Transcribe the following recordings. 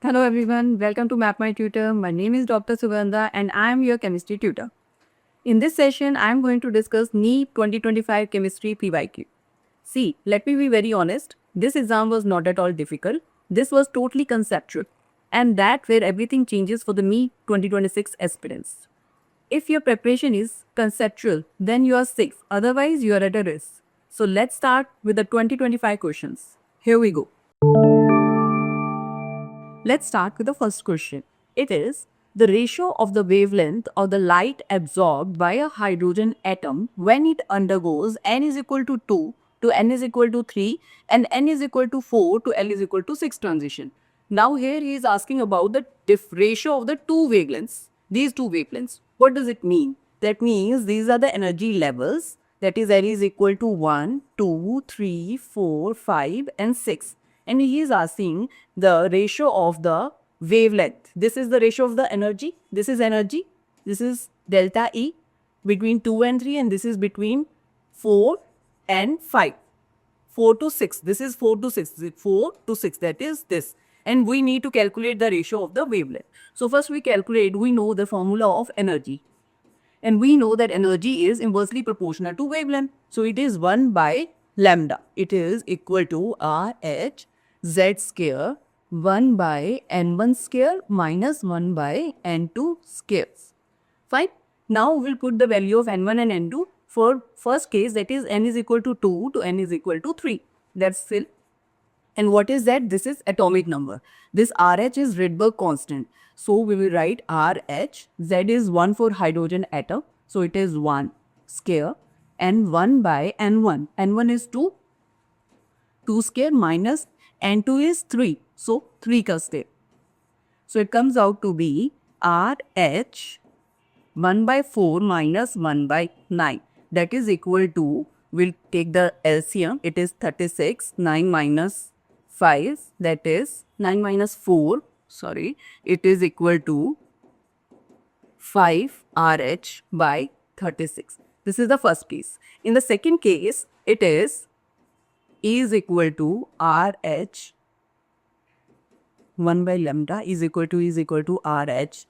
Hello everyone, welcome to Map My Tutor. My name is Dr. Sugandha and I am your chemistry tutor. In this session, I am going to discuss NEET 2025 Chemistry PYQ. See, let me be very honest, this exam was not at all difficult. This was totally conceptual and that where everything changes for the NEET 2026 aspirants. If your preparation is conceptual, then you are safe, otherwise you are at a risk. So let's start with the 2025 questions. Here we go. Let's start with the first question. It is the ratio of the wavelength of the light absorbed by a hydrogen atom when it undergoes n is equal to 2 to n is equal to 3 and n is equal to 4 to l is equal to 6 transition. Now here he is asking about the ratio of the two wavelengths. These two wavelengths. What does it mean? That means these are the energy levels, that is L is equal to 1, 2, 3, 4, 5 and 6. And he is asking the ratio of the wavelength. This is the ratio of the energy. This is energy. This is delta E between 2 and 3 and this is between 4 and 5. 4 to 6. This is 4 to 6. 4 to 6. That is this. And we need to calculate the ratio of the wavelength. So first we know the formula of energy. And we know that energy is inversely proportional to wavelength. So it is 1 by lambda. It is equal to RH Z square 1 by N1 square minus 1 by N2 squares. Fine. Now we'll put the value of N1 and N2 for first case, that is N is equal to 2 to N is equal to 3. That's still. And what is that? This is atomic number. This RH is Rydberg constant. So we will write RH. Z is 1 for hydrogen atom. So it is 1 square and 1 by N1. N1 is 2. 2 square minus N2 is 3. So 3 ka square. So it comes out to be RH 1 by 4 minus 1 by 9. That is equal to, we'll take the LCM. It is 36. 9 minus 5, that is 9 minus 4, sorry, it is equal to 5 RH by 36. This is the first case. In the second case, it is E is equal to RH 1 by lambda is equal to RH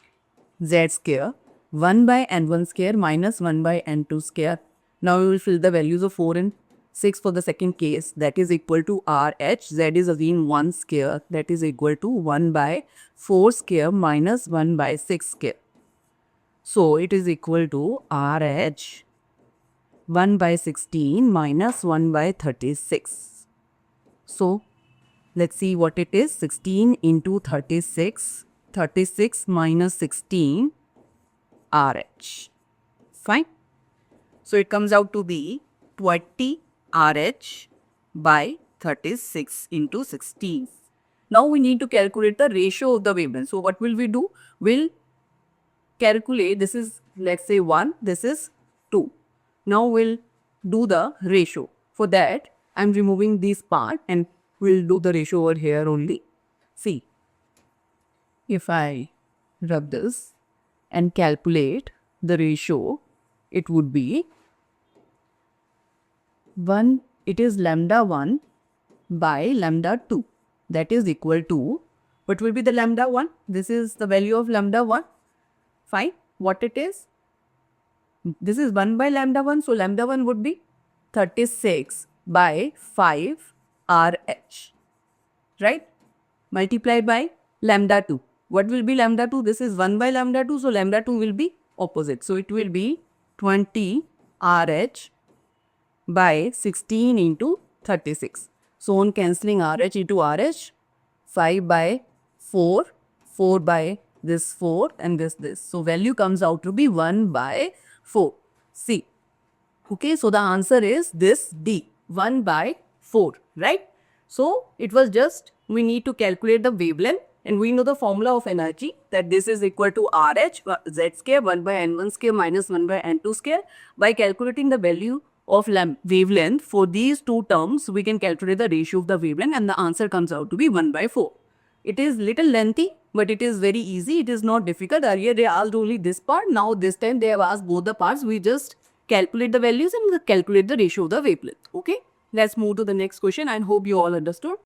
Z square 1 by N1 square minus 1 by N2 square. Now we will fill the values of 4 and 6 for the second case, that is equal to RH. Z is again 1 square, that is equal to 1 by 4 square minus 1 by 6 square. So it is equal to RH 1 by 16 minus 1 by 36. So let's see what it is. 16 into 36. 36 minus 16 RH. Fine. So it comes out to be 20 RH by 36 into 16. Now we need to calculate the ratio of the wavelength. So what will we do? We'll calculate, this is let's say 1, this is 2. Now we'll do the ratio. For that, I'm removing this part and we'll do the ratio over here only. See, if I rub this and calculate the ratio, it would be 1, it is lambda 1 by lambda 2. That is equal to, what will be the lambda 1? This is the value of lambda 1. Fine. What it is? This is 1 by lambda 1. So lambda 1 would be 36 by 5 RH. Right? Multiplied by lambda 2. What will be lambda 2? This is 1 by lambda 2. So lambda 2 will be opposite. So it will be 20 RH by 16 into 36. So on cancelling RH into RH, 5 by 4, 4 by this 4 and this. So value comes out to be 1 by 4. See. Okay, so the answer is this D, 1 by 4, right? So it was just, we need to calculate the wavelength and we know the formula of energy, that this is equal to RH Z square 1 by N1 square minus 1 by N2 square. By calculating the value of wavelength for these two terms, we can calculate the ratio of the wavelength and the answer comes out to be 1 by 4. It is little lengthy, but it is very easy. It is not difficult. Earlier they asked only this part. Now this time they have asked both the parts. We just calculate the values and calculate the ratio of the wavelength. Okay. Let's move to the next question. I hope you all understood.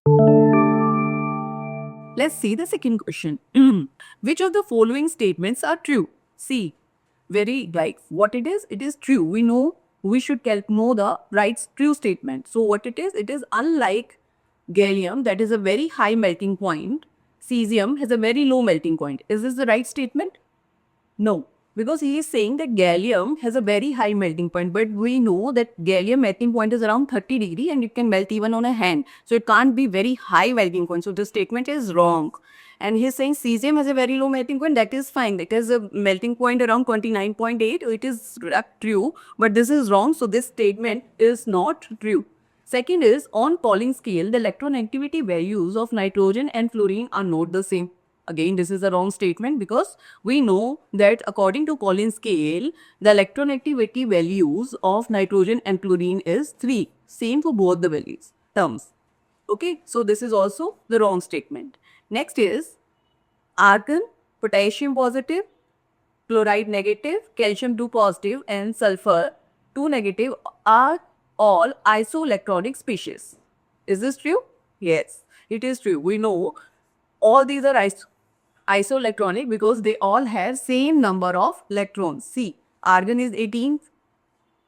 Let's see the second question. Which of the following statements are true? See, very like what it is? It is true. We know we should know the right true statement. So what it is unlike gallium that is a very high melting point, cesium has a very low melting point. Is this the right statement? No, because he is saying that gallium has a very high melting point, but we know that gallium melting point is around 30 degree and it can melt even on a hand. So it can't be very high melting point. So this statement is wrong. And he's saying cesium has a very low melting point. That is fine. It has a melting point around 29.8. It is true, but this is wrong. So this statement is not true. Second is, on Pauling scale, the electronegativity values of nitrogen and fluorine are not the same. Again, this is a wrong statement because we know that according to Pauling scale, the electronegativity values of nitrogen and fluorine is 3. Same for both the values, terms. Okay, so this is also the wrong statement. Next is argon, potassium positive, chloride negative, calcium 2 positive and sulfur 2 negative are all isoelectronic species. Is this true? Yes, it is true. We know all these are isoelectronic because they all have same number of electrons. See, argon is 18,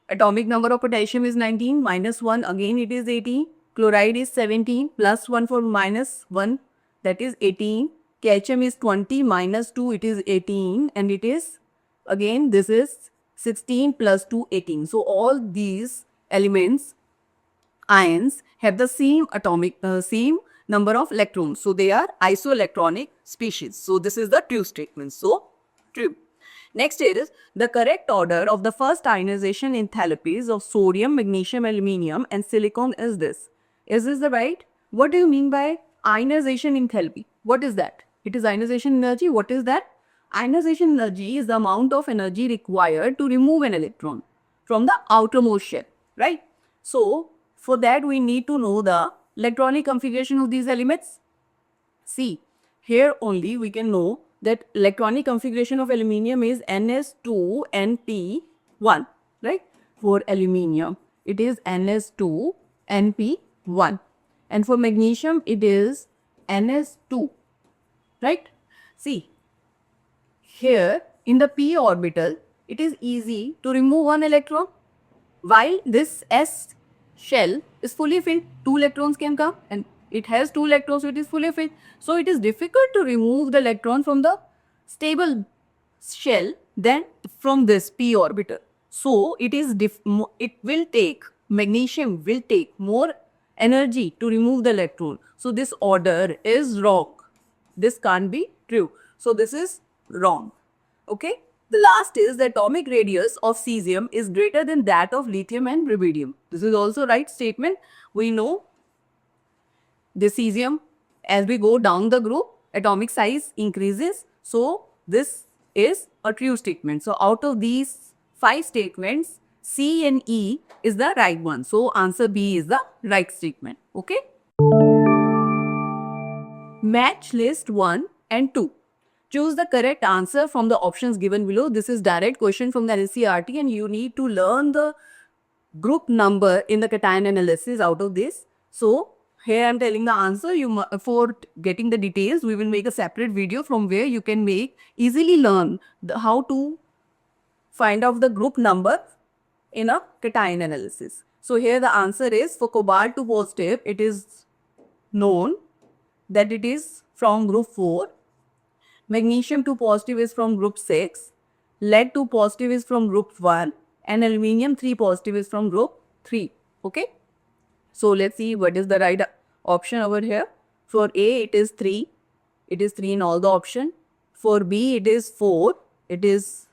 atomic number of potassium is 19, minus 1 again it is 18, chloride is 17, plus 1 for minus 1 that is 18, calcium is 20, minus 2 it is 18 and it is again this is 16 plus 2 18. So all these elements ions have the same atomic same number of electrons, so they are isoelectronic species. So this is the true statement. So true. Next is the correct order of the first ionization enthalpies of sodium, magnesium, aluminium and silicon is this. Is this the right? What do you mean by ionization enthalpy? What is that? It is ionization energy. What is that? Ionization energy is the amount of energy required to remove an electron from the outermost shell, right? So for that we need to know the electronic configuration of these elements. See, here only we can know that electronic configuration of aluminium is Ns2Np1, right? For aluminium, it is Ns2Np1. And for magnesium, it is Ns2, right? See, here in the p orbital, it is easy to remove one electron. While this S shell is fully filled, 2 electrons can come and it has 2 electrons, so it is fully filled. So it is difficult to remove the electron from the stable shell than from this p orbital. So it will take, magnesium will take more energy to remove the electron. So this order is wrong. This can't be true. So this is wrong. Okay. The last is the atomic radius of cesium is greater than that of lithium and rubidium. This is also right statement. We know the cesium, as we go down the group, atomic size increases. So this is a true statement. So out of these 5 statements, C and E is the right one. So answer B is the right statement. Okay. Match list 1 and 2. Choose the correct answer from the options given below. This is direct question from the NCERT and you need to learn the group number in the cation analysis out of this. So here I am telling the answer. For getting the details, we will make a separate video from where you can easily learn how to find out the group number in a cation analysis. So here the answer is for cobalt 2 positive, it is known that it is from group 4. Magnesium 2 positive is from group 6, lead 2 positive is from group 1 and aluminium 3 positive is from group 3. Okay. So let's see what is the right option over here. For A it is 3. It is 3 in all the option. For B it is 4. It is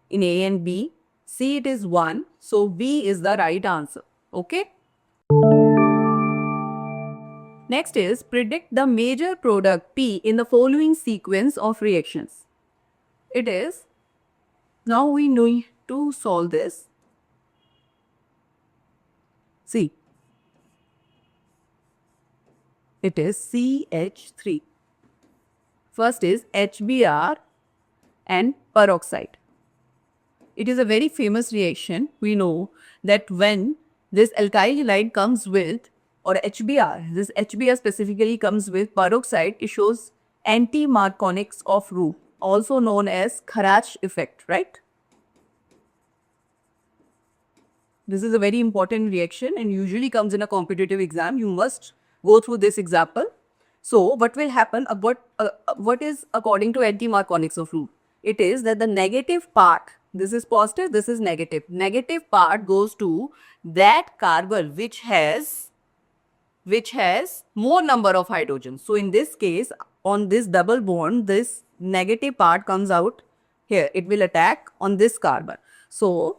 in A and B. C it is 1. So B is the right answer. Okay. Next is predict the major product P in the following sequence of reactions. It is, now we need to solve this. See, it is CH3. First is HBr and peroxide. It is a very famous reaction. We know that when this alkyl halide comes with, or HBr, this HBr specifically comes with peroxide, it shows anti-Marconics of Roux, also known as Kharach effect, right? This is a very important reaction and usually comes in a competitive exam. You must go through this example. So what will happen, what is according to anti-Marconics of Roux? It is that the negative part, this is positive, this is negative. Negative part goes to that carbon which has more number of hydrogens. So in this case, on this double bond, this negative part comes out here. It will attack on this carbon. So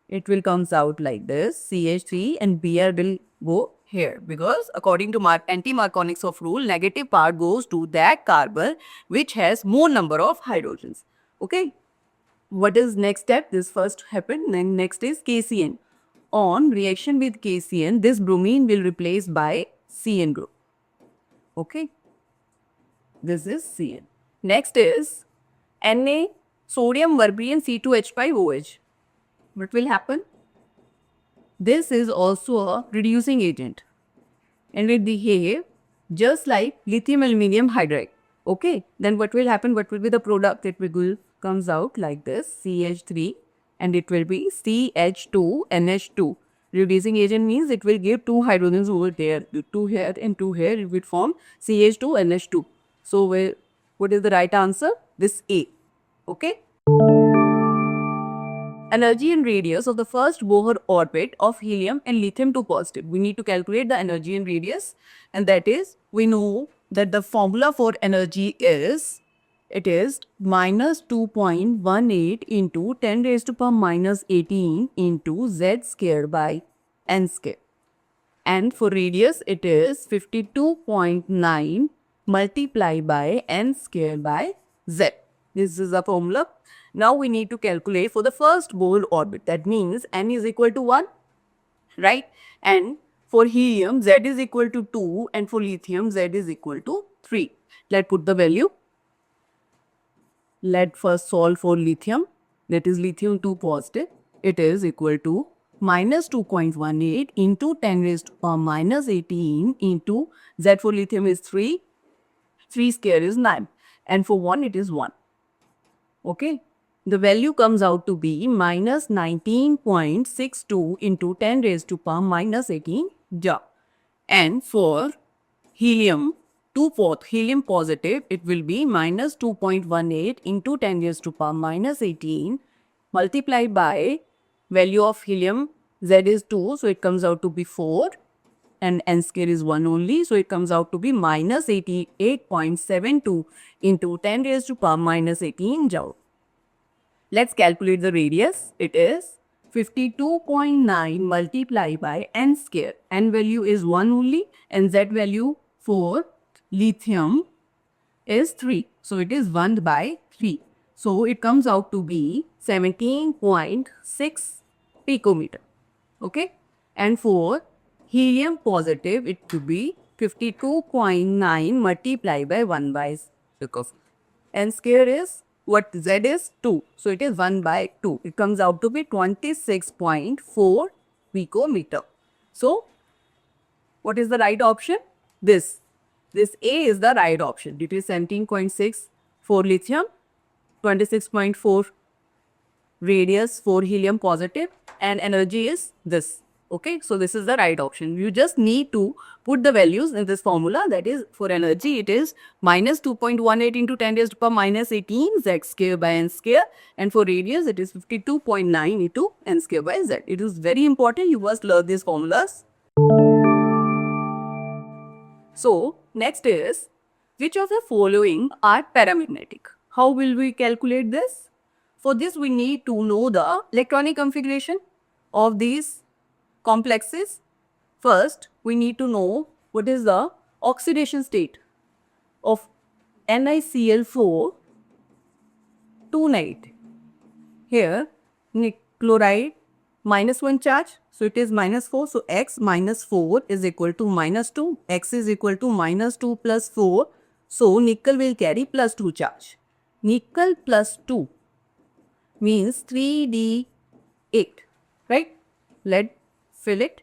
it will comes out like this, CH3 and Br will go here, because according to anti-Marconics of rule, negative part goes to that carbon which has more number of hydrogens. Okay. What is next step? This first happened, then next is KCN. On reaction with KCN, this bromine will replace by CN group. Okay. This is CN. Next is Na sodium verbion C2H5OH. What will happen? This is also a reducing agent and it behave just like lithium aluminum hydride. Okay, then what will happen? What will be the product? It will comes out like this, CH3, and it will be CH2NH2. Reducing agent means it will give two hydrogens over there, two here and two here. It will form CH2NH2. So what is the right answer? This A. Okay. Energy and radius of the first Bohr orbit of helium and lithium 2 positive. We need to calculate the energy and radius, and that is, we know that the formula for energy is, it is minus 2.18 into 10 raised to power minus 18 into z square by n square. And for radius, it is 52.9 multiplied by n square by z. This is the formula. Now we need to calculate for the first Bohr orbit. That means n is equal to 1, right? And for helium, z is equal to 2, and for lithium, z is equal to 3. Let's put the value. Let's first solve for lithium. That is lithium 2 positive. It is equal to minus 2.18 into 10 raised to power minus 18 into z for lithium is 3. 3 square is 9. And for 1, it is 1. Okay. The value comes out to be minus 19.62 into 10 raised to power minus 18 joule. And for helium, helium positive, it will be minus 2.18 into 10 raised to power minus 18 multiplied by value of helium, Z is 2, so it comes out to be 4. And n square is 1 only, so it comes out to be minus 88.72 into 10 raised to power minus 18 joule. Let's calculate the radius. It is 52.9 multiplied by n square. N value is 1 only and z value for lithium is 3. So it is 1 by 3. So it comes out to be 17.6 picometer. Okay. And for helium positive, it could be 52.9 multiplied by 1 by, because n square is, what z is 2. So it is 1 by 2. It comes out to be 26.4 picometer. So what is the right option? This A is the right option. It is 17.6 for lithium, 26.4 radius for helium positive, and energy is this. Okay, so this is the right option. You just need to put the values in this formula. That is, for energy, it is minus 2.18 into 10 raised to power minus 18 z square by n square. And for radius, it is 52.9 into n square by z. It is very important. You must learn these formulas. So, next is, which of the following are paramagnetic? How will we calculate this? For this, we need to know the electronic configuration of these complexes. First, we need to know what is the oxidation state of NiCl4 2 negative. Here, chloride minus 1 charge, so it is minus 4. So x minus 4 is equal to minus 2. X is equal to minus 2 plus 4. So nickel will carry plus 2 charge. Nickel plus 2 means 3d8, right? Let's fill it.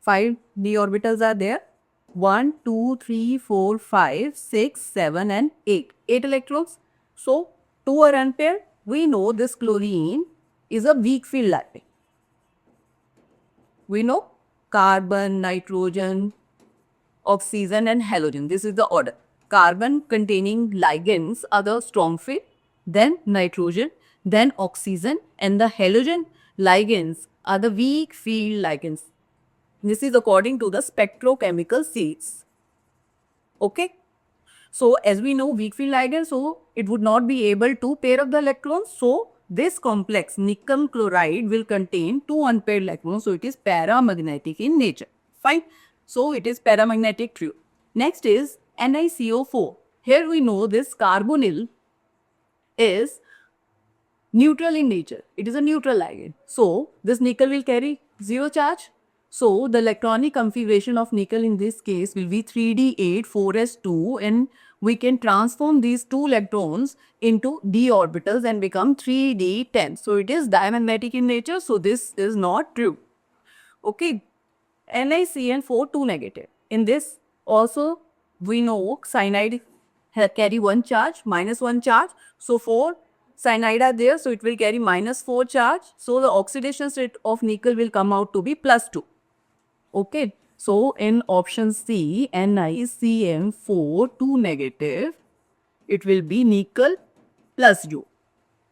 5 d orbitals are there. 1, 2, 3, 4, 5, 6, 7 and 8. 8 electrons. So, 2 are unpaired. We know this chlorine is a weak field ligand. We know carbon, nitrogen, oxygen and halogen. This is the order. Carbon containing ligands are the strong field, then nitrogen, then oxygen, and the halogen ligands are the weak field ligands. This is according to the spectrochemical series. Okay. So as we know weak field ligand, so it would not be able to pair up the electrons. So this complex nickel chloride will contain 2 unpaired electrons. So it is paramagnetic in nature. Fine. So it is paramagnetic trio. Next is NiCO4. Here we know this carbonyl is neutral in nature. It is a neutral ligand. So this nickel will carry 0 charge. So the electronic configuration of nickel in this case will be 3d8 4s2, and we can transform these 2 electrons into d orbitals and become 3d10. So it is diamagnetic in nature. So this is not true. Okay. NiCN4 2 negative. In this also we know cyanide carry 1 charge, minus 1 charge. So 4 cyanide are there, so it will carry minus 4 charge. So the oxidation state of nickel will come out to be plus 2. Okay. So in option C, NiCN4 2 negative, it will be nickel plus U.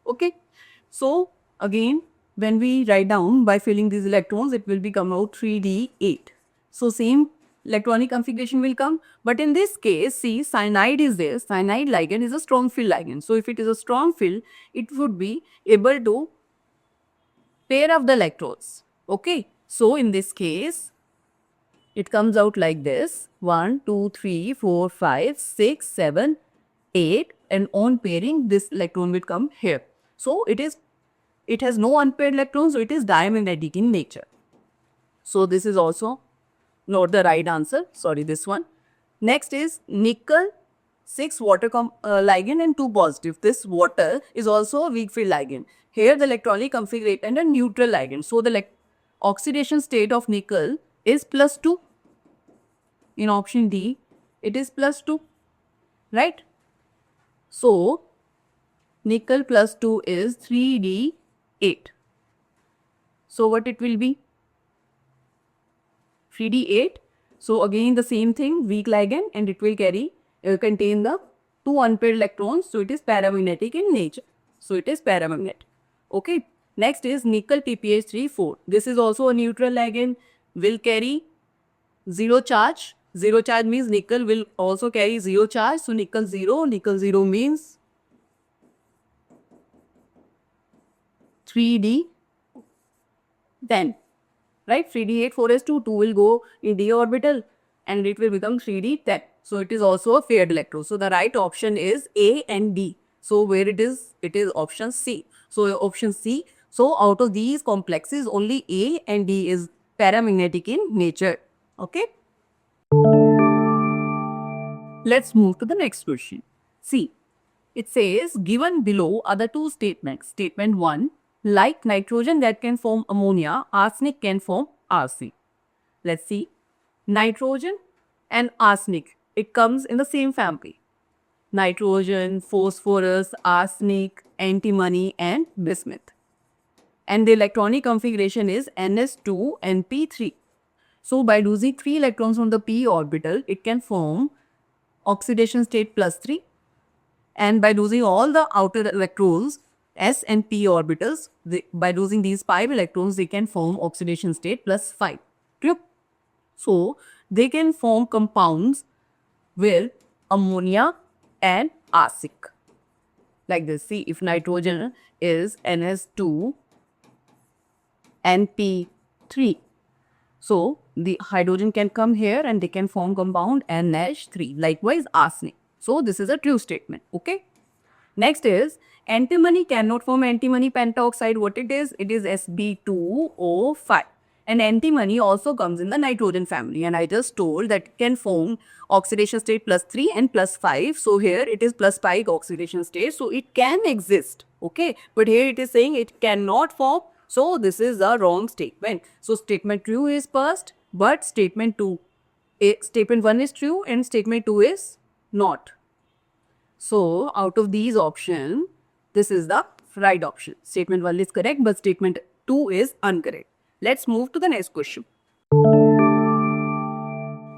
Okay. So again, when we write down by filling these electrons, it will become out 3d8. So same electronic configuration will come, but in this case, see, cyanide is there. Cyanide ligand is a strong field ligand. So if it is a strong field, it would be able to pair up the electrons. Okay. So in this case, it comes out like this: 1, 2, 3, 4, 5, 6, 7, 8, and on pairing, this electron will come here. So it has no unpaired electrons, so it is diamagnetic in nature. So this is also not the right answer. Sorry, this one. Next is nickel 6 water ligand and 2 positive. This water is also a weak field ligand. Here the electronic configuration and a neutral ligand. So the oxidation state of nickel is plus 2. In option D, it is plus 2. Right? So nickel plus 2 is 3d8. So what it will be? 3d8. So again the same thing, weak ligand, and it will contain the 2 unpaired electrons. So it is paramagnetic in nature. So it is paramagnetic. Okay. Next is nickel PPH3 4. This is also a neutral ligand, will carry 0 charge. 0 charge means nickel will also carry 0 charge. So nickel 0 means 3d10. Right? 3d8 4s2, 2 will go in d orbital and it will become 3d10. So it is also a paired electron. So the right option is A and D. So where it is option C. So option C. So out of these complexes, only A and D is paramagnetic in nature. Okay. Let's move to the next question. See, it says given below are the 2 statements. Statement 1, like nitrogen that can form ammonia, arsenic can form arsenic. Let's see. Nitrogen and arsenic, it comes in the same family. Nitrogen, phosphorus, arsenic, antimony and bismuth. And the electronic configuration is Ns2 and P3. So by losing 3 electrons from the p orbital, it can form oxidation state plus 3. And by losing all the outer electrons, s and p orbitals, by losing these 5 electrons, they can form oxidation state plus 5. True? So they can form compounds with ammonia and arsenic. Like this. See, if nitrogen is Ns2 and P3. So the hydrogen can come here and they can form compound NH3. Likewise arsenic. So this is a true statement. Okay. Next is antimony cannot form antimony pentoxide. What it is? It is Sb2O5. And antimony also comes in the nitrogen family. And I just told that it can form oxidation state plus 3 and plus 5. So here it is plus 5 oxidation state. So it can exist. Okay. But here it is saying it cannot form. So this is a wrong statement. So statement 2 is first, but statement 2 Statement 1 is true and statement 2 is not. So out of these options, this is the right option. Statement 1 is correct, but statement 2 is incorrect. Let's move to the next question.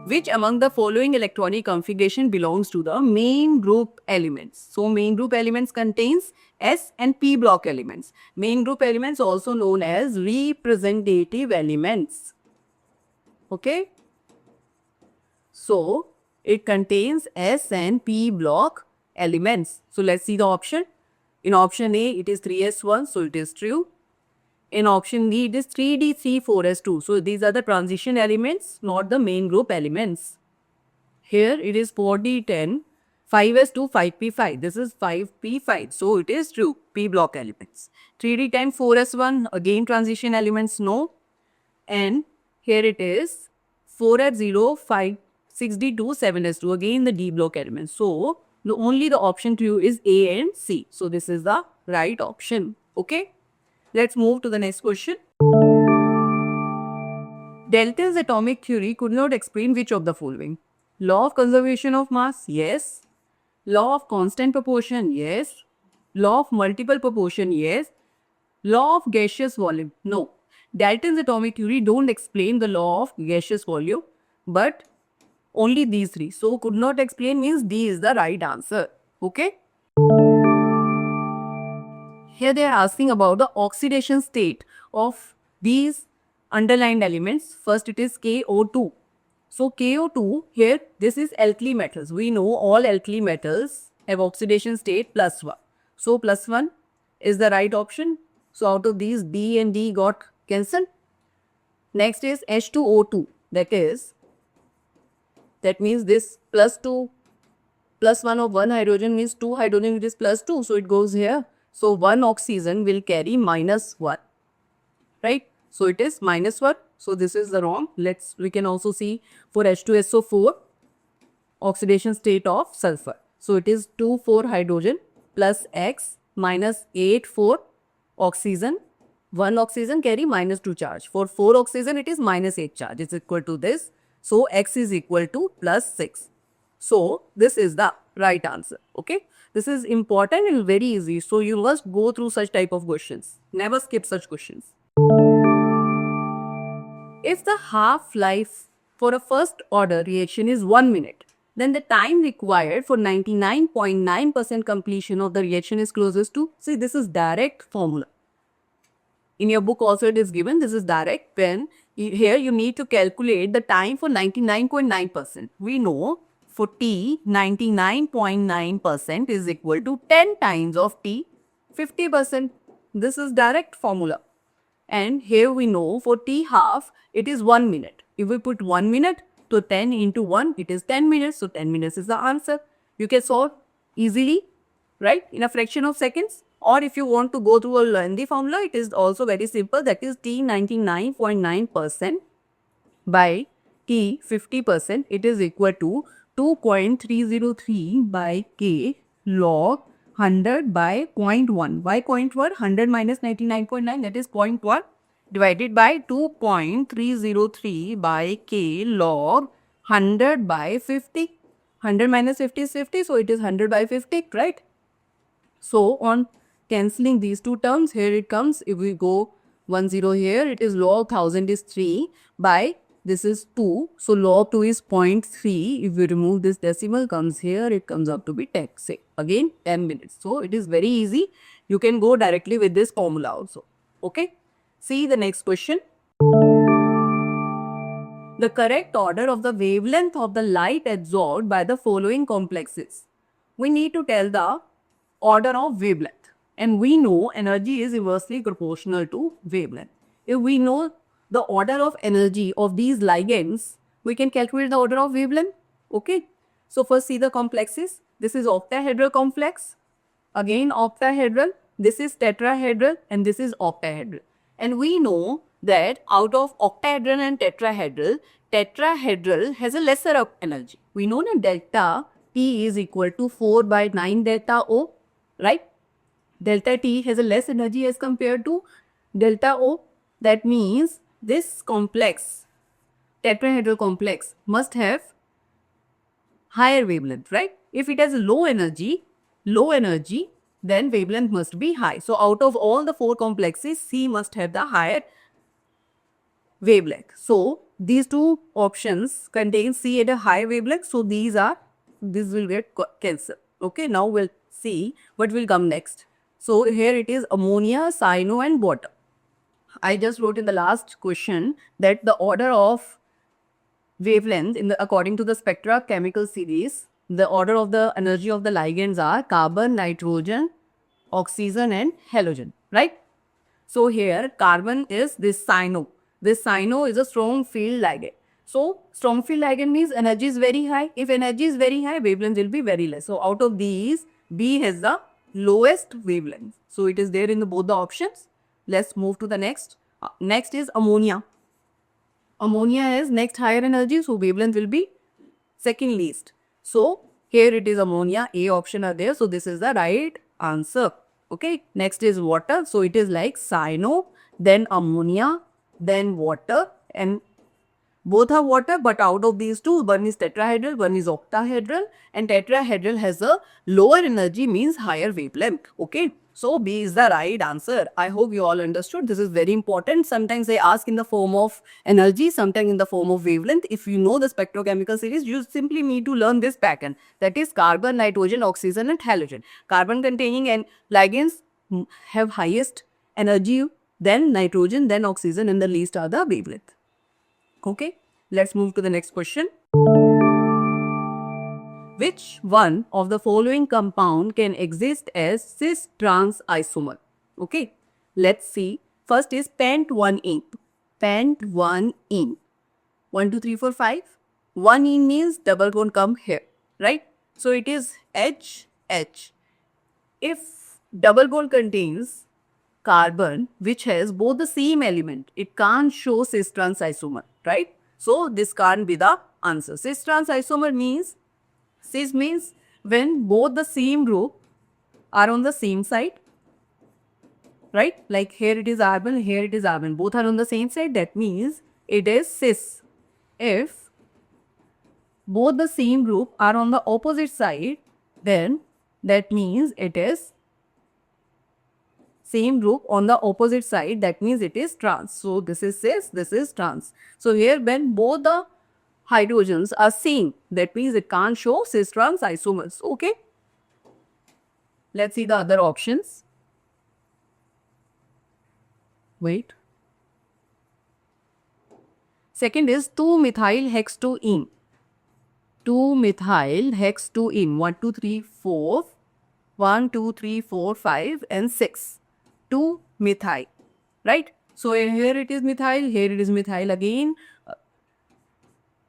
Which among the following electronic configuration belongs to the main group elements? So main group elements contains S and P block elements. Main group elements also known as representative elements. Okay. So it contains S and P block elements. So let's see the option. In option A, it is 3s1, so it is true. In option B, it is 3d3, 4s2. So these are the transition elements, not the main group elements. Here it is 4d10, 5s2, 5p5. This is 5p5. So it is true, P block elements. 3d10, 4s1, again transition elements, no. And here it is 4s0, 5, 6d2, 7s2, again the D block elements. So only the option 2 is A and C. So this is the right option. Okay. Let's move to the next question. Dalton's atomic theory could not explain which of the following? Law of conservation of mass? Yes. Law of constant proportion? Yes. Law of multiple proportion? Yes. Law of gaseous volume? No. Dalton's atomic theory don't explain the law of gaseous volume, but only these three. So could not explain means D is the right answer. Okay. Here they are asking about the oxidation state of these underlined elements. First it is KO2. So KO2, here this is alkali metals. We know all alkali metals have oxidation state +1. So +1 is the right option. So out of these B and D got cancelled. Next is H2O2. That means this +2 +1 of one hydrogen means 2 hydrogen, it is +2. So it goes here. So one oxygen will carry -1, right? So it is -1. So this is the wrong. We can also see for H2SO4, oxidation state of sulfur. So it is 2, 4 hydrogen plus X minus 8, 4 oxygen. 1 oxygen carry -2 charge. For 4 oxygen, it is -8 charge. It's equal to this. So X is equal to +6. So this is the right answer. Okay. This is important and very easy. So you must go through such type of questions. Never skip such questions. If the half-life for a first order reaction is 1 minute, then the time required for 99.9% completion of the reaction is closest to, see, this is direct formula. In your book also it is given, this is direct pen. Here you need to calculate the time for 99.9%. We know for T, 99.9% is equal to 10 times of T, 50%. This is direct formula. And here we know for T half, it is 1 minute. If we put 1 minute to 10 into 1, it is 10 minutes. So 10 minutes is the answer. You can solve easily, right? In a fraction of seconds. Or if you want to go through a lengthy formula, it is also very simple. That is T 99.9% by T 50%. It is equal to 2.303 by K log 100 by 0.1. Why 0.1? 100 minus 99.9, that is 0.1 divided by 2.303 by K log 100 by 50. 100 minus 50 is 50, so it is 100 by 50, right? So on cancelling these two terms, here it comes, if we go 1 0 here, it is log 1000 is 3 by this is 2. So log 2 is 0.3. If we remove this decimal comes here, it comes up to be 10. Say again 10 minutes. So it is very easy. You can go directly with this formula also. Okay. See the next question. The correct order of the wavelength of the light absorbed by the following complexes. We need to tell the order of wavelength. And we know energy is inversely proportional to wavelength. If we know the order of energy of these ligands, we can calculate the order of wavelength. Okay. So first see the complexes. This is octahedral complex. Again octahedral. This is tetrahedral and this is octahedral. And we know that out of octahedral and tetrahedral, tetrahedral has a lesser energy. We know that delta T is equal to 4 by 9 delta O, right? Delta T has a less energy as compared to delta O. That means this complex tetrahedral complex must have higher wavelength, right? If it has low energy, then wavelength must be high. So out of all the four complexes, C must have the higher wavelength. So these two options contain C at a high wavelength. So this will get cancelled. Okay, now we'll see what will come next. So here it is ammonia, cyano and water. I just wrote in the last question that the order of wavelength according to the spectra chemical series, the order of the energy of the ligands are carbon, nitrogen, oxygen and halogen, right? So here carbon is this cyano. This cyano is a strong field ligand. So strong field ligand means energy is very high. If energy is very high, wavelength will be very less. So out of these, B has the lowest wavelength. So it is there in both the options. Let's move to the next. Next is ammonia. Ammonia has next higher energy, so wavelength will be second least. So here it is ammonia, A option are there. So this is the right answer. Okay. Next is water. So it is like cyano, then ammonia, then water, and both are water, but out of these two, one is tetrahedral, one is octahedral, and tetrahedral has a lower energy, means higher wavelength. Okay. So B is the right answer. I hope you all understood. This is very important. Sometimes they ask in the form of energy, sometimes in the form of wavelength. If you know the spectrochemical series, you simply need to learn this pattern. That is carbon, nitrogen, oxygen and halogen. Carbon containing and ligands have highest energy, then nitrogen, then oxygen, and the least are the wavelength. Okay, let's move to the next question. Which one of the following compound can exist as cis-trans isomer? Okay, let's see. First is pent-1-ene. Pent-1-ene. 1, 2, 3, 4, 5. 1-ene means double bond come here, right? So it is HH. If double bond contains carbon which has both the same element, it can't show cis-trans isomer, right? So this can't be the answer. Cis-trans isomer means, cis means when both the same group are on the same side, right? Like here it is carbon, here it is carbon, both are on the same side, that means it is cis. If both the same group are on the opposite side, then that means it is same group on the opposite side, that means it is trans. So this is cis, this is trans. So here when both the hydrogens are same, that means it can't show cis-trans isomers. Okay. Let's see the other options. Wait. Second is 2-methyl-hex-2-ene. 2-methyl-hex-2-ene. 1, 2, 3, 4. 1, 2, 3, 4, 5 and 6. 2-methyl. Right? So here it is methyl, here it is methyl again.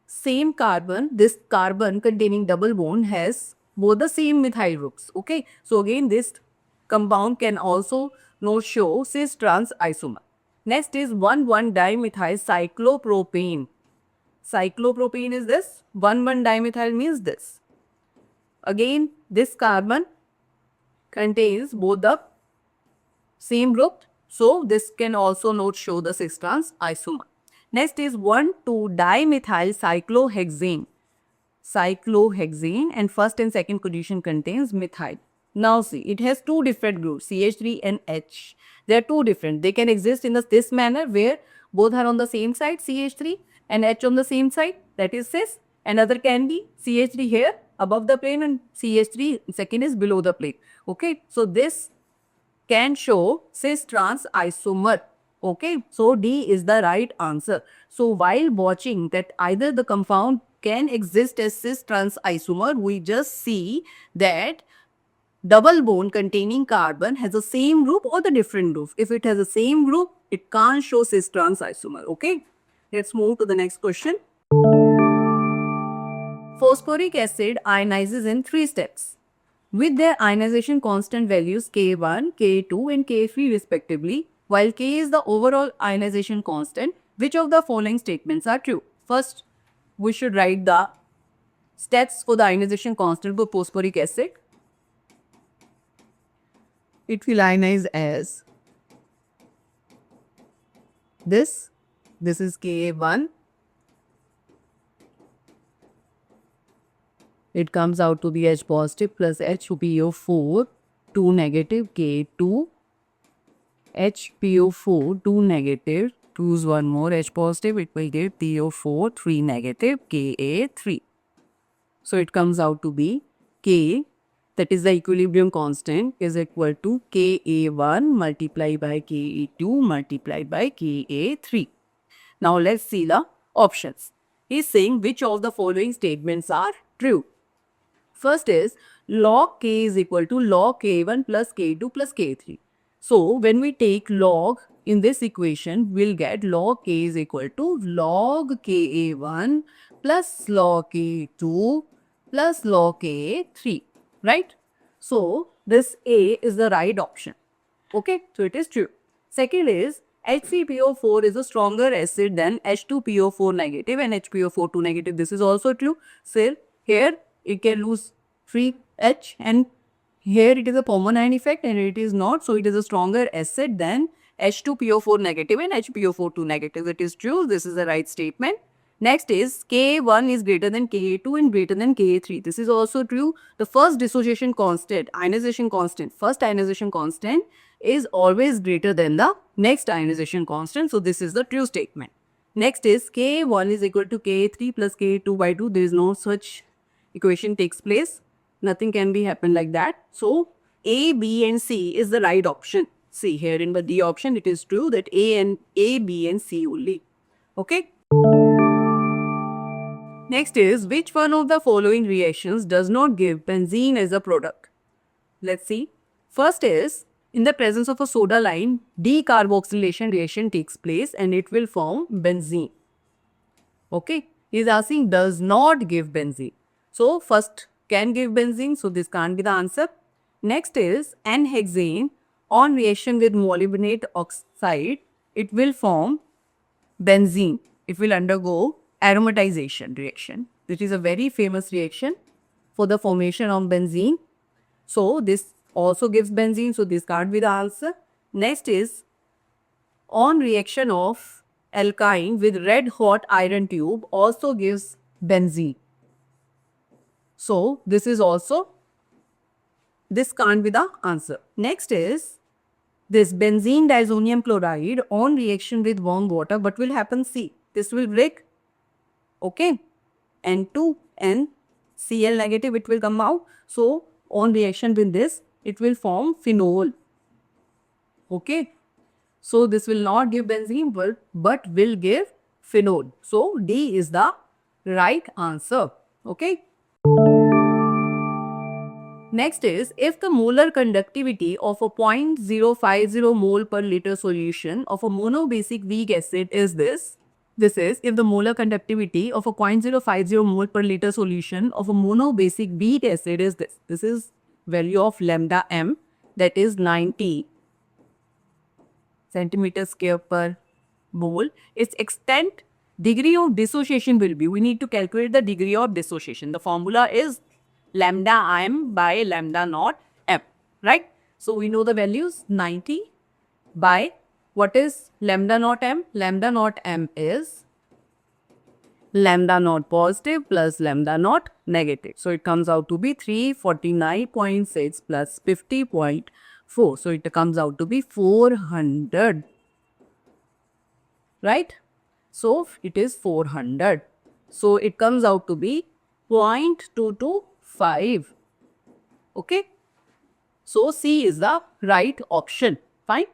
Same carbon, this carbon containing double bond has both the same methyl groups. Okay. So again this compound can also not show cis-trans isomer. Next is 1,1-dimethyl cyclopropane. Cyclopropane is this. 1,1-dimethyl means this. Again this carbon contains both the same group. So this can also not show the cis-trans isomer. Next is 1,2-dimethyl cyclohexane. Cyclohexane, and first and second condition contains methyl. Now see, it has two different groups, CH3 and H. They are two different. They can exist in this manner where both are on the same side, CH3, and H on the same side, that is cis. Another can be CH3 here above the plane and CH3 second is below the plane. Okay, so this can show cis-trans isomer. Okay, so D is the right answer. So while watching that either the compound can exist as cis-trans isomer, we just see that double bond containing carbon has the same group or the different group. If it has the same group, it can't show cis-trans isomer. Okay, let's move to the next question. Phosphoric acid ionizes in 3 steps with their ionization constant values K1, K2 and K3 respectively. While K is the overall ionization constant, which of the following statements are true? First, we should write the steps for the ionization constant for phosphoric acid. It will ionize as this. This is Ka1, It comes out to be H positive plus HPO4 2 negative K2 HPO4 2 negative, choose one more H positive, it will give PO4 3 negative Ka3. So it comes out to be K, that is the equilibrium constant, is equal to Ka1 multiplied by Ka2 multiplied by Ka3. Now let's see the options. He's saying which of the following statements are true. First is log k is equal to log k1 plus k2 plus k3. So when we take log in this equation, we'll get log k is equal to log ka1 plus log k2 plus log ka3, right? So this A is the right option. Okay, so it is true. Second is HCPO4 is a stronger acid than H2PO4 negative and HPO4 2 negative. This is also true. So here it can lose free H and here it is a permanent effect and it is not. So it is a stronger acid than H2PO4 negative and HPO4 2 negative. It is true. This is the right statement. Next is K1 is greater than Ka2 and greater than Ka3. This is also true. The first dissociation constant, first ionization constant is always greater than the next ionization constant. So this is the true statement. Next is K1 is equal to K3 plus K2 by 2. There is no such equation takes place. Nothing can be happen like that. So A, B and C is the right option. See here in the D option it is true that A, B and C only. Okay. Next is which one of the following reactions does not give benzene as a product? Let's see. First is in the presence of a soda lime, decarboxylation reaction takes place and it will form benzene. Okay. He is asking does not give benzene. So first can give benzene, so this can't be the answer. Next is N-hexane on reaction with molybdenate oxide, it will form benzene. It will undergo aromatization reaction. This is a very famous reaction for the formation of benzene. So this also gives benzene, so this can't be the answer. Next is on reaction of alkyne with red hot iron tube also gives benzene. So this is also, this can't be the answer. Next is this benzene diazonium chloride on reaction with warm water, what will happen? See, this will break. Okay, N2 and Cl negative it will come out. So on reaction with this it will form phenol. Okay, so this will not give benzene but will give phenol. So D is the right answer. Okay. Next is if the molar conductivity of a 0.050 mole per liter solution of a monobasic weak acid is this. This is if the molar conductivity of a 0.050 mole per liter solution of a monobasic weak acid is this. This is value of lambda m, that is 90 centimeter square per mole. Its extent degree of dissociation will be, we need to calculate the degree of dissociation. The formula is lambda m by lambda naught m, right? So we know the values 90 by what is lambda naught m? Lambda naught m is lambda naught positive plus lambda naught negative. So it comes out to be 349.6 plus 50.4. So it comes out to be 400, right? So it is 400. So it comes out to be 0.225. Okay. So C is the right option. Fine.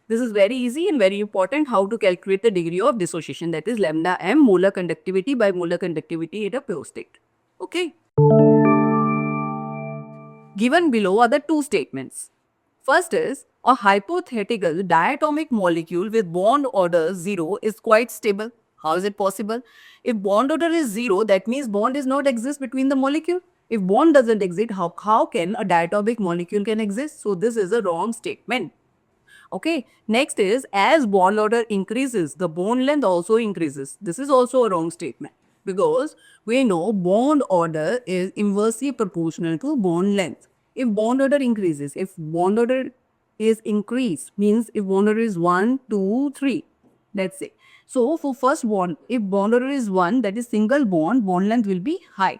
This is very easy and very important how to calculate the degree of dissociation, that is lambda m molar conductivity by molar conductivity in a pure state. Okay. Given below are the two statements. First is a hypothetical diatomic molecule with bond order 0 is quite stable. How is it possible? If bond order is 0, that means bond does not exist between the molecule. If bond doesn't exist, how can a diatomic molecule can exist? So this is a wrong statement. Okay, next is as bond order increases, the bond length also increases. This is also a wrong statement because we know bond order is inversely proportional to bond length. If bond order increases, if bond order is increased, means if bond order is 1, 2, 3, let's say. So for first bond, if bond order is 1, that is single bond, bond length will be high.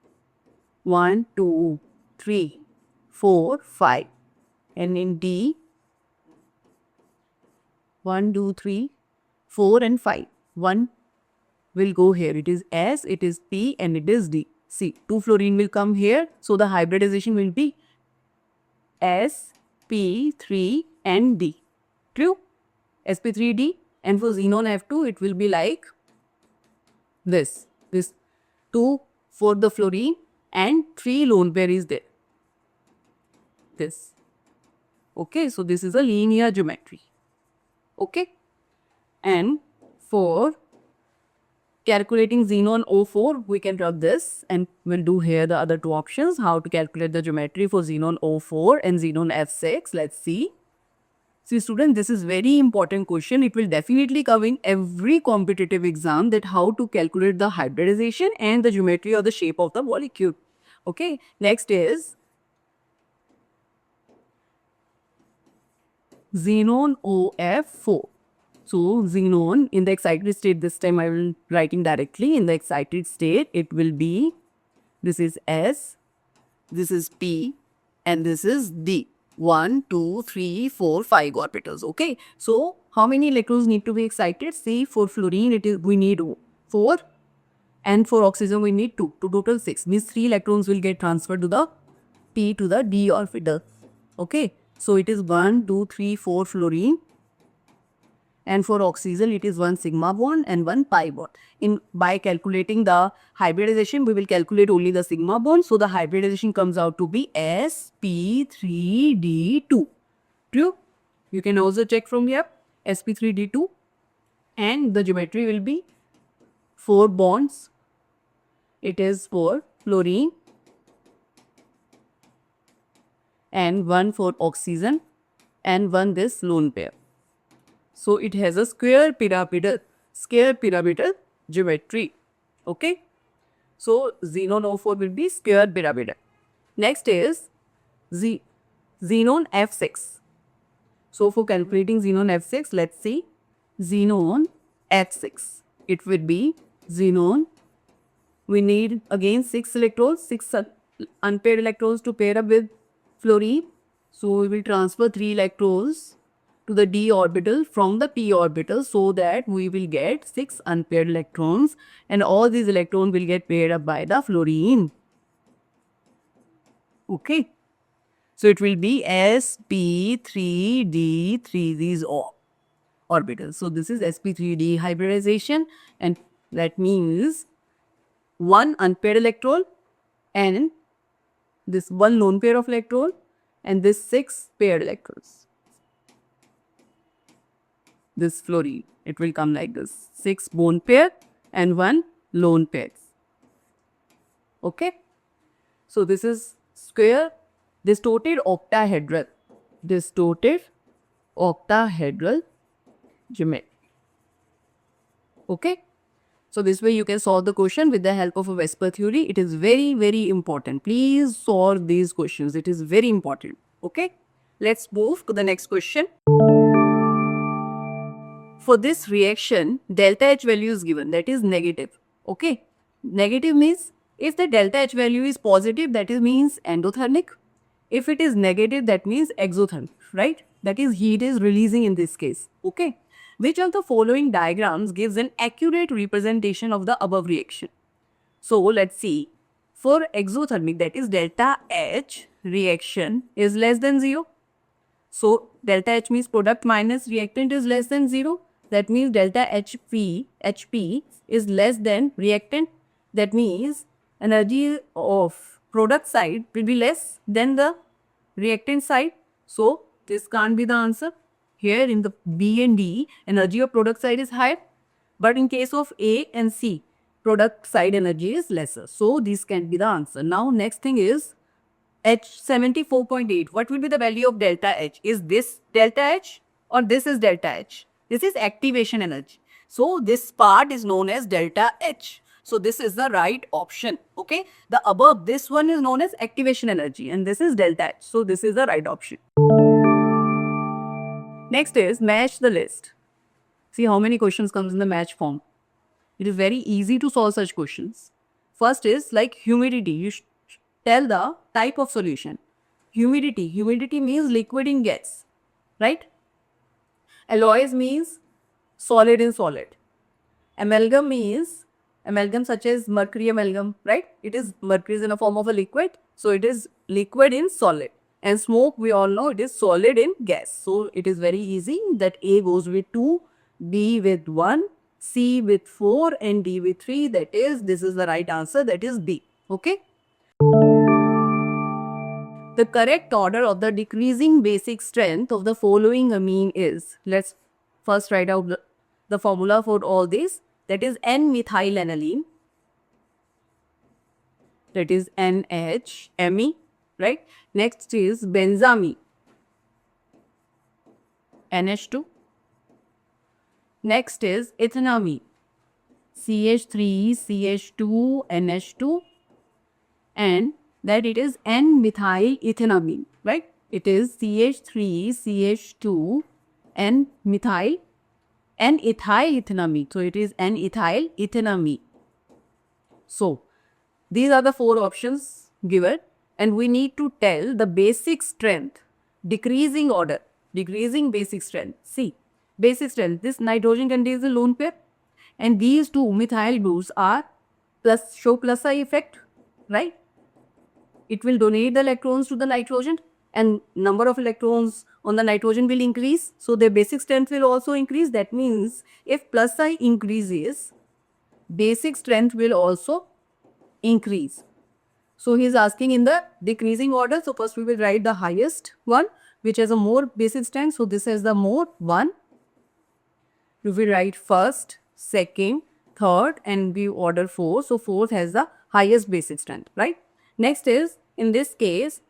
1, 2, 3, 4, 5. And in D, 1, 2, 3, 4 and 5. 1 will go here. It is S, it is P and it is D. See, 2 fluorine will come here. So the hybridization will be S, P, 3 and D. True? sp3d. And for xenon F2, it will be like this. This 2 for the fluorine and 3 lone pair is there. This. Okay, so this is a linear geometry. Okay. And for calculating xenon O4, we can rub this and we'll do here the other two options, how to calculate the geometry for xenon O4 and xenon F6. Let's see. See students, this is very important question. It will definitely come in every competitive exam, that how to calculate the hybridization and the geometry or the shape of the molecule. Okay, next is xenon OF4. So xenon in the excited state, this time I will writing directly. In the excited state, it will be, this is S, this is P and this is D. 1, 2, 3, 4, 5 orbitals. Okay. So how many electrons need to be excited? See, for fluorine we need 4 and for oxygen we need 2. To total 6. Means 3 electrons will get transferred to the P to the D orbital. Okay. So it is 1, 2, 3, 4 fluorine. And for oxygen, it is 1 sigma bond and 1 pi bond. By calculating the hybridization, we will calculate only the sigma bond. So the hybridization comes out to be sp3d2. True? You can also check from here, sp3d2. And the geometry will be 4 bonds. It is for fluorine and 1 for oxygen and 1 this lone pair. So it has a square pyramidal geometry. Okay. So xenon O4 will be square pyramidal. Next is xenon F6. So for calculating xenon F6, let's see. Xenon F6. It will be xenon. We need again 6 electrons, 6 unpaired electrons to pair up with fluorine. So we will transfer 3 electrons to the d orbital from the p orbital, so that we will get 6 unpaired electrons and all these electrons will get paired up by the fluorine. Okay. So it will be sp3d3, these orbitals. So this is sp3d hybridization, and that means 1 unpaired electron and this 1 lone pair of electron and this 6 paired electrons. This fluorine, it will come like this, 6 bone pair and 1 lone pair. Okay. So this is square distorted octahedral geometry. Okay. So this way you can solve the question with the help of a Vesper theory. It is very, very important. Please solve these questions. It is very important. Okay. Let's move to the next question. For this reaction, delta H value is given, that is negative. Okay. Negative means if the delta H value is positive, that means endothermic. If it is negative, that means exothermic, right? That is, heat is releasing in this case. Okay. Which of the following diagrams gives an accurate representation of the above reaction? So let's see. For exothermic, that is delta H, reaction is less than 0. So delta H means product minus reactant is less than 0. That means delta HP is less than reactant. That means energy of product side will be less than the reactant side. So this can't be the answer. Here in the B and D, energy of product side is higher. But in case of A and C, product side energy is lesser. So this can be the answer. Now next thing is H 74.8. What will be the value of delta H? Is this delta H or this is delta H? This is activation energy. So this part is known as delta H. So this is the right option. Okay. The above, this one is known as activation energy and this is delta H. So this is the right option. Next is match the list. See how many questions comes in the match form. It is very easy to solve such questions. First is like humidity. tell the type of solution. Humidity means liquid in gas, right? Alloys means solid in solid. Amalgam means amalgam such as mercury amalgam, right? It is mercury is in a form of a liquid, so it is liquid in solid. And smoke, we all know it is solid in gas. So it is very easy that A goes with 2, B with 1, C with 4 and D with 3. That is, this is the right answer, that is B. Okay. The correct order of the decreasing basic strength of the following amine is, let's first write out the formula for all this. That is N-methylaniline. That is NHMe, right? Next is benzamine, NH2. Next is ethanamine, CH3CH2 NH2, and that it is N-methylethanamine, right? It is CH3CH2 N-ethylethanamine. So it is N-ethylethanamine. So these are the 4 options given, and we need to tell the basic strength, decreasing order, decreasing basic strength. See, basic strength, this nitrogen contains a lone pair, and these 2 methyl groups are show plus I effect, right? It will donate the electrons to the nitrogen, and number of electrons on the nitrogen will increase, so their basic strength will also increase. That means if plus I increases, basic strength will also increase. So he is asking in the decreasing order. So first we will write the highest one, which has a more basic strength. So this has the more 1. We will write first, second, third, and we order 4. So fourth has the highest basic strength, right? Next is, in this case,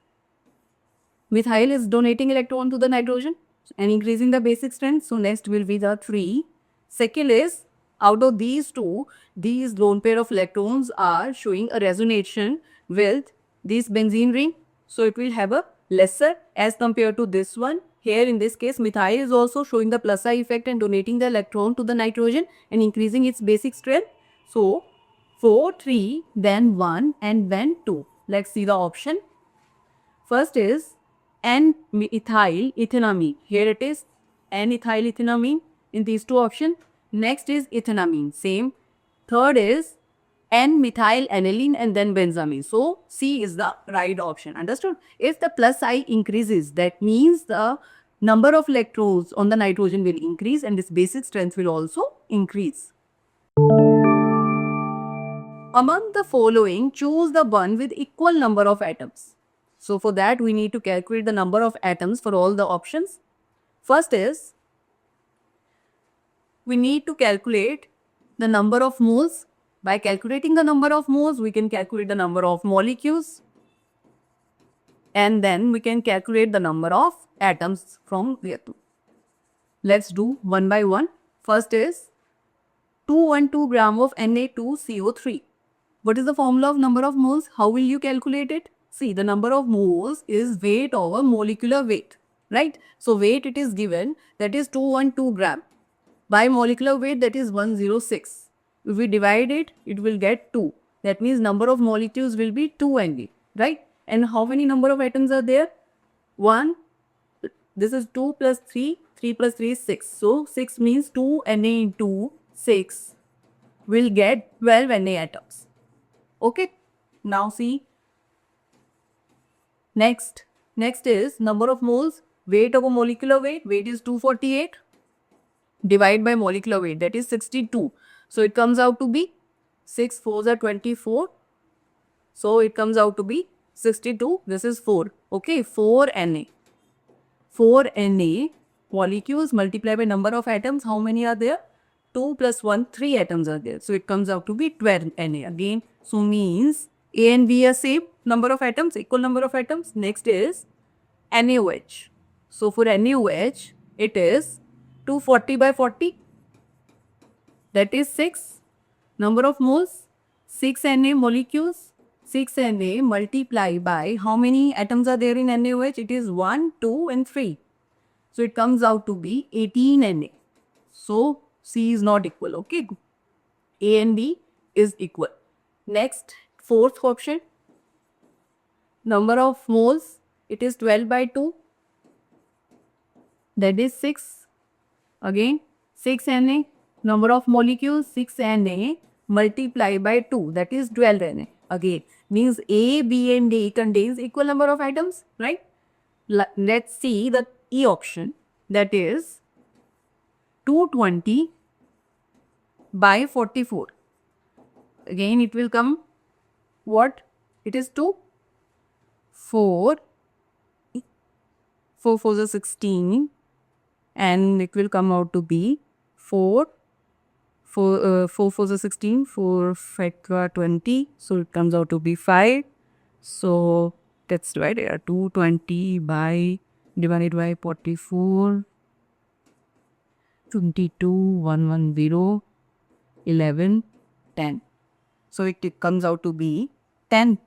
methyl is donating electron to the nitrogen and increasing the basic strength. So next will be the 3. Second is, out of these 2, these lone pair of electrons are showing a resonation with this benzene ring. So it will have a lesser as compared to this one. Here in this case, methyl is also showing the plus I effect and donating the electron to the nitrogen and increasing its basic strength. So 4, 3, then 1 and then 2. Let's see the option. First is N-methylethanamine. Here it is N-ethylethanamine in these 2 options. Next is ethanamine, same. Third is N-methylaniline and then benzamine. So C is the right option. Understood? If the plus I increases, that means the number of electrons on the nitrogen will increase and its basic strength will also increase. Among the following, choose the one with equal number of atoms. So for that, we need to calculate the number of atoms for all the options. First is, we need to calculate the number of moles. By calculating the number of moles, we can calculate the number of molecules. And then we can calculate the number of atoms from there too. Let's do one by one. First is 212 gram of Na2CO3. What is the formula of number of moles? How will you calculate it? See, the number of moles is weight over molecular weight, right? So weight it is given, that is 212 gram. By molecular weight, that is 106. If we divide it, it will get 2. That means number of molecules will be 2 Na, right? And how many number of atoms are there? 1. This is 2 plus 3. 3 plus 3 is 6. So 6 means 2 Na into 6 will get 12 Na atoms. Okay. Now see. Next is number of moles, weight over molecular weight. Weight is 248. Divide by molecular weight, that is 62. So it comes out to be 6 4s are 24. So it comes out to be 62. This is 4. Okay, 4 Na. 4 Na molecules multiplied by number of atoms. How many are there? 2 plus 1, 3 atoms are there. So it comes out to be 12 Na again. So means A and B are same number of atoms, equal number of atoms. Next is NaOH. So for NaOH, it is 240 by 40. That is 6. Number of moles, 6 Na molecules. 6 Na multiplied by how many atoms are there in NaOH? It is 1, 2 and 3. So it comes out to be 18 Na. So C is not equal. Okay. A and B is equal. Next, fourth option. Number of moles, it is 12 by 2. That is 6. Again, 6 Na. Number of molecules, 6 Na multiplied by 2. That is 12 Na. Again, means A, B and D contains equal number of atoms, right? Let's see the E option. That is 220 by 44. Again, it will come what? It is 2. 4. 4 4 is 16. And it will come out to be 4. 4 4 is 16. 4 5 20. So it comes out to be 5. So that's right. 220 by divided by 44. 22, 110, 11, 10. So it comes out to be 10.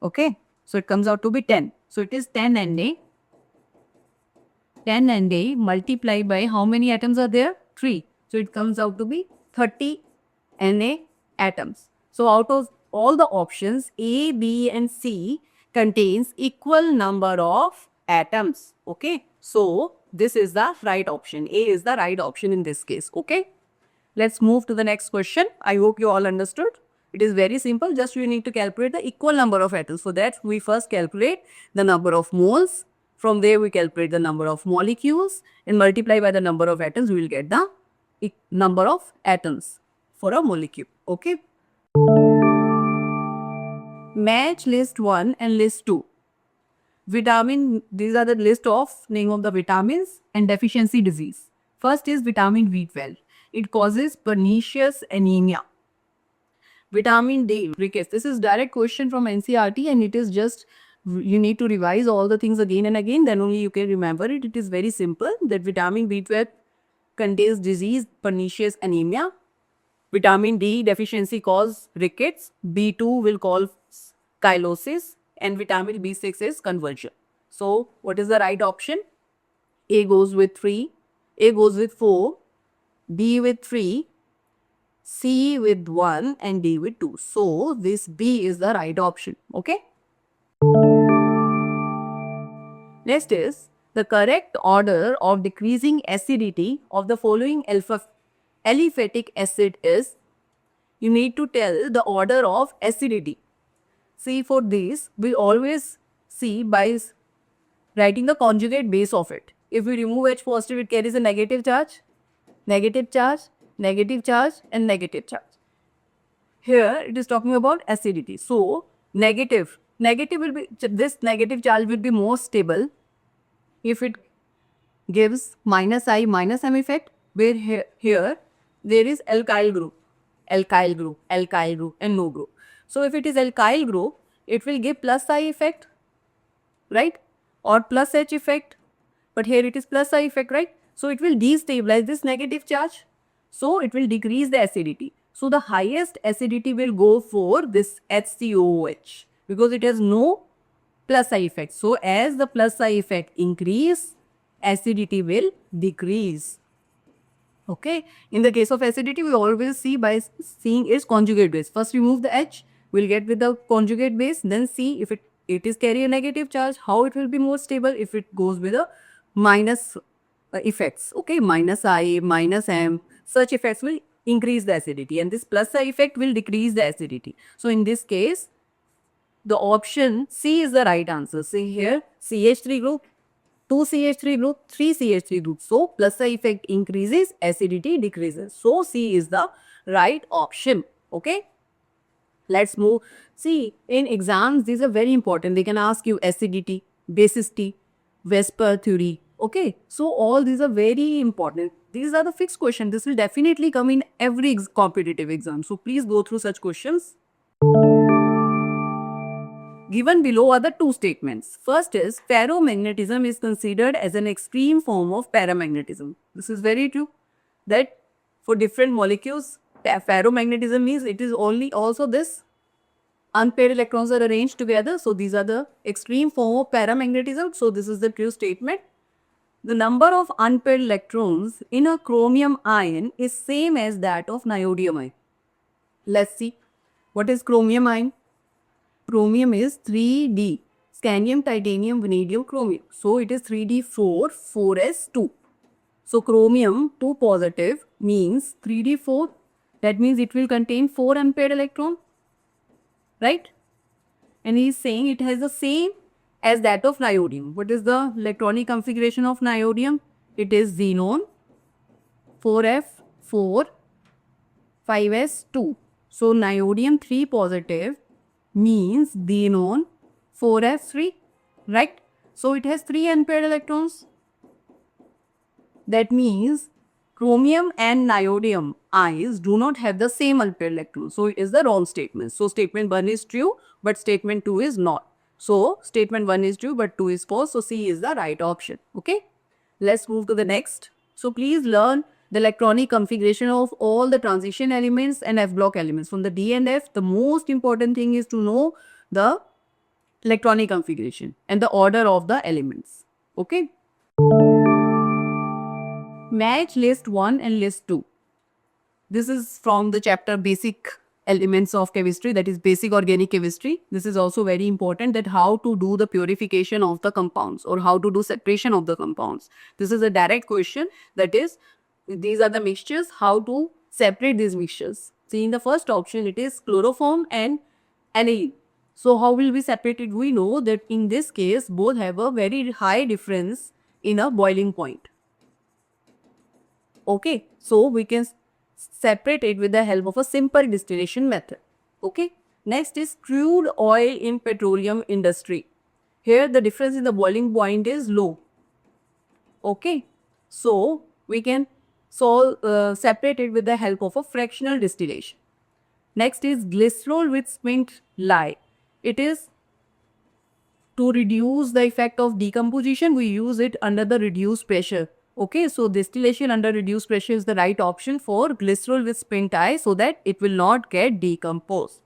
Okay. So it comes out to be 10. So it is 10 Na. 10 Na multiplied by how many atoms are there? 3. So it comes out to be 30 Na atoms. So out of all the options, A, B and C contains equal number of atoms. Okay. So this is the right option. A is the right option in this case. Okay. Let's move to the next question. I hope you all understood. It is very simple. Just you need to calculate the equal number of atoms. For that, we first calculate the number of moles. From there, we calculate the number of molecules and multiply by the number of atoms. We will get the number of atoms for a molecule. Okay. Match list 1 and list 2. Vitamin, these are the list of name of the vitamins and deficiency disease. First is vitamin B12. It causes pernicious anemia. Vitamin D, rickets. This is direct question from NCERT and it is just, you need to revise all the things again and again, then only you can remember it. It is very simple that vitamin B12 contains disease, pernicious anemia. Vitamin D deficiency cause rickets. B2 will cause chylosis and vitamin B6 is conversion. So what is the right option? A goes with 3, A goes with 4, B with 3, C with 1 and D with 2. So this B is the right option. Okay. Next is the correct order of decreasing acidity of the following aliphatic acid is. You need to tell the order of acidity. See, for this, we always see by writing the conjugate base of it. If we remove H positive, it carries a negative charge, negative charge, negative charge and negative charge. Here, it is talking about acidity. So, negative will be, this negative charge will be more stable if it gives minus I minus M effect, where here there is alkyl group and no group. So if it is alkyl group, it will give plus I effect, right? Or plus H effect, but here it is plus I effect, right? So it will destabilize this negative charge. So it will decrease the acidity. So the highest acidity will go for this HCOOH because it has no plus I effect. So as the plus I effect increase, acidity will decrease. Okay. In the case of acidity, we always see by seeing its conjugate base. First remove the H, we'll get with the conjugate base, then see if it is carry a negative charge, how it will be more stable if it goes with a minus effects. Okay, minus I, minus M, such effects will increase the acidity and this plus I effect will decrease the acidity. So in this case, the option C is the right answer. See here, CH3 group, 2CH3 group, 3CH3 group. So plus I effect increases, acidity decreases. So C is the right option. Okay. Let's move. See, in exams, these are very important. They can ask you acidity, basicity, Vesper theory. Okay. So all these are very important. These are the fixed questions. This will definitely come in every competitive exam. So please go through such questions. Given below are the two statements. First is ferromagnetism is considered as an extreme form of paramagnetism. This is very true that for different molecules, ferromagnetism means it is only also this unpaired electrons are arranged together. So these are the extreme form of paramagnetism. So this is the true statement. The number of unpaired electrons in a chromium ion is same as that of niobium ion. Let's see. What is chromium ion? chromium is 3D. Scandium, titanium, vanadium, chromium. So it is 3D4, 4s2. So chromium 2 positive means 3D4. That means it will contain 4 unpaired electron. Right? And he is saying it has the same as that of niobium. What is the electronic configuration of niobium? It is xenon 4f4 5s2. So niobium 3 positive means xenon 4f3, right? So it has 3 unpaired electrons. That means chromium and niobium ions do not have the same unpaired electrons. So it is the wrong statement. So statement 1 is true, but statement 2 is not. So statement 1 is true, but 2 is false. So C is the right option. Okay. Let's move to the next. So please learn the electronic configuration of all the transition elements and F block elements. From the D and F, the most important thing is to know the electronic configuration and the order of the elements. Okay. Match list 1 and list 2. This is from the chapter Basic Elements of Chemistry, that is Basic Organic Chemistry. This is also very important, that how to do the purification of the compounds or how to do separation of the compounds. This is a direct question, that is, these are the mixtures, how to separate these mixtures. See, in the first option, it is chloroform and aniline. So how will we separate it? We know that in this case, both have a very high difference in a boiling point. Okay, so we can separate it with the help of a simple distillation method. Okay, next is crude oil in petroleum industry. Here the difference in the boiling point is low. Okay, so we can separate it with the help of a fractional distillation. Next is glycerol with spent lye. It is to reduce the effect of decomposition, we use it under the reduced pressure. Okay, so distillation under reduced pressure is the right option for glycerol with spent lye so that it will not get decomposed.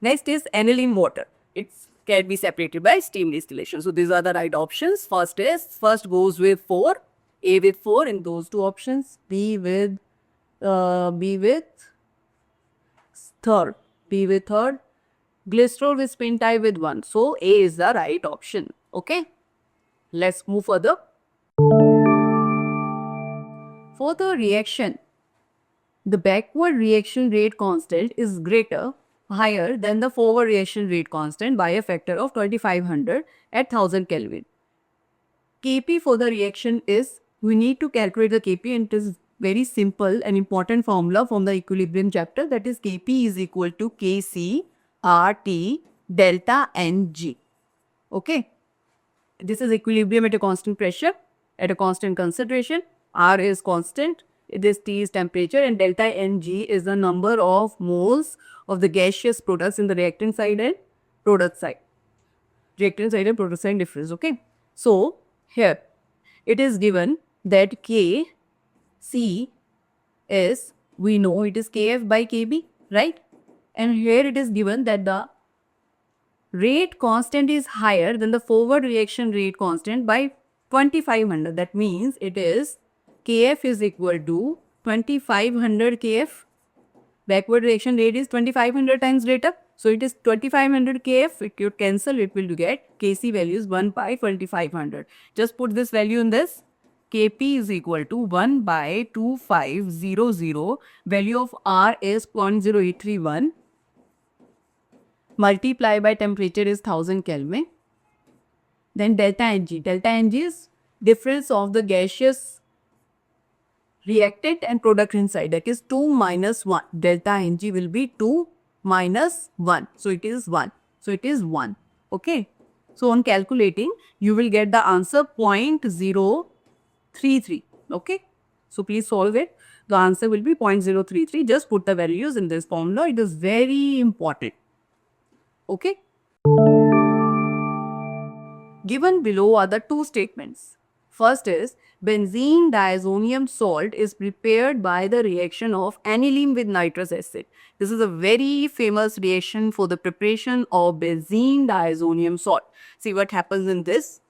Next is aniline water. It can be separated by steam distillation. So these are the right options. First goes with 4, A with 4 in those two options, B with third, glycerol with spent lye with 1. So A is the right option. Okay, let's move further. For the reaction, the backward reaction rate constant is higher than the forward reaction rate constant by a factor of 2500 at 1000 Kelvin. Kp for the reaction is, we need to calculate the Kp, and it is very simple and important formula from the equilibrium chapter, that is Kp is equal to Kc RT delta Ng. Okay, this is equilibrium at a constant pressure, at a constant concentration. R is constant, this T is temperature, and delta Ng is the number of moles of the gaseous products in the reactant side and product side. Reactant side and product side difference. Okay, so here it is given that Kc is, we know it is Kf by Kb, right? And here it is given that the rate constant is higher than the forward reaction rate constant by 2500. That means it is Kf is equal to 2500 Kf. Backward reaction rate is 2500 times greater. So it is 2500 Kf. If you cancel, it will get Kc value is 1 by 2500. Just put this value in this. Kp is equal to 1 by 2500. Value of R is 0.0831. Multiply by temperature is 1000 Kelvin. Then delta Ng. Delta Ng is difference of the gaseous reactant and product inside, that is 2 minus 1. Delta Ng will be 2 minus 1. So it is 1. So it is 1. Okay. So on calculating, you will get the answer 0.033. Okay. So please solve it. The answer will be 0.033. Just put the values in this formula. It is very important. Okay. Given below are the two statements. First is, benzene diazonium salt is prepared by the reaction of aniline with nitrous acid. This is a very famous reaction for the preparation of benzene diazonium salt. See what happens in this.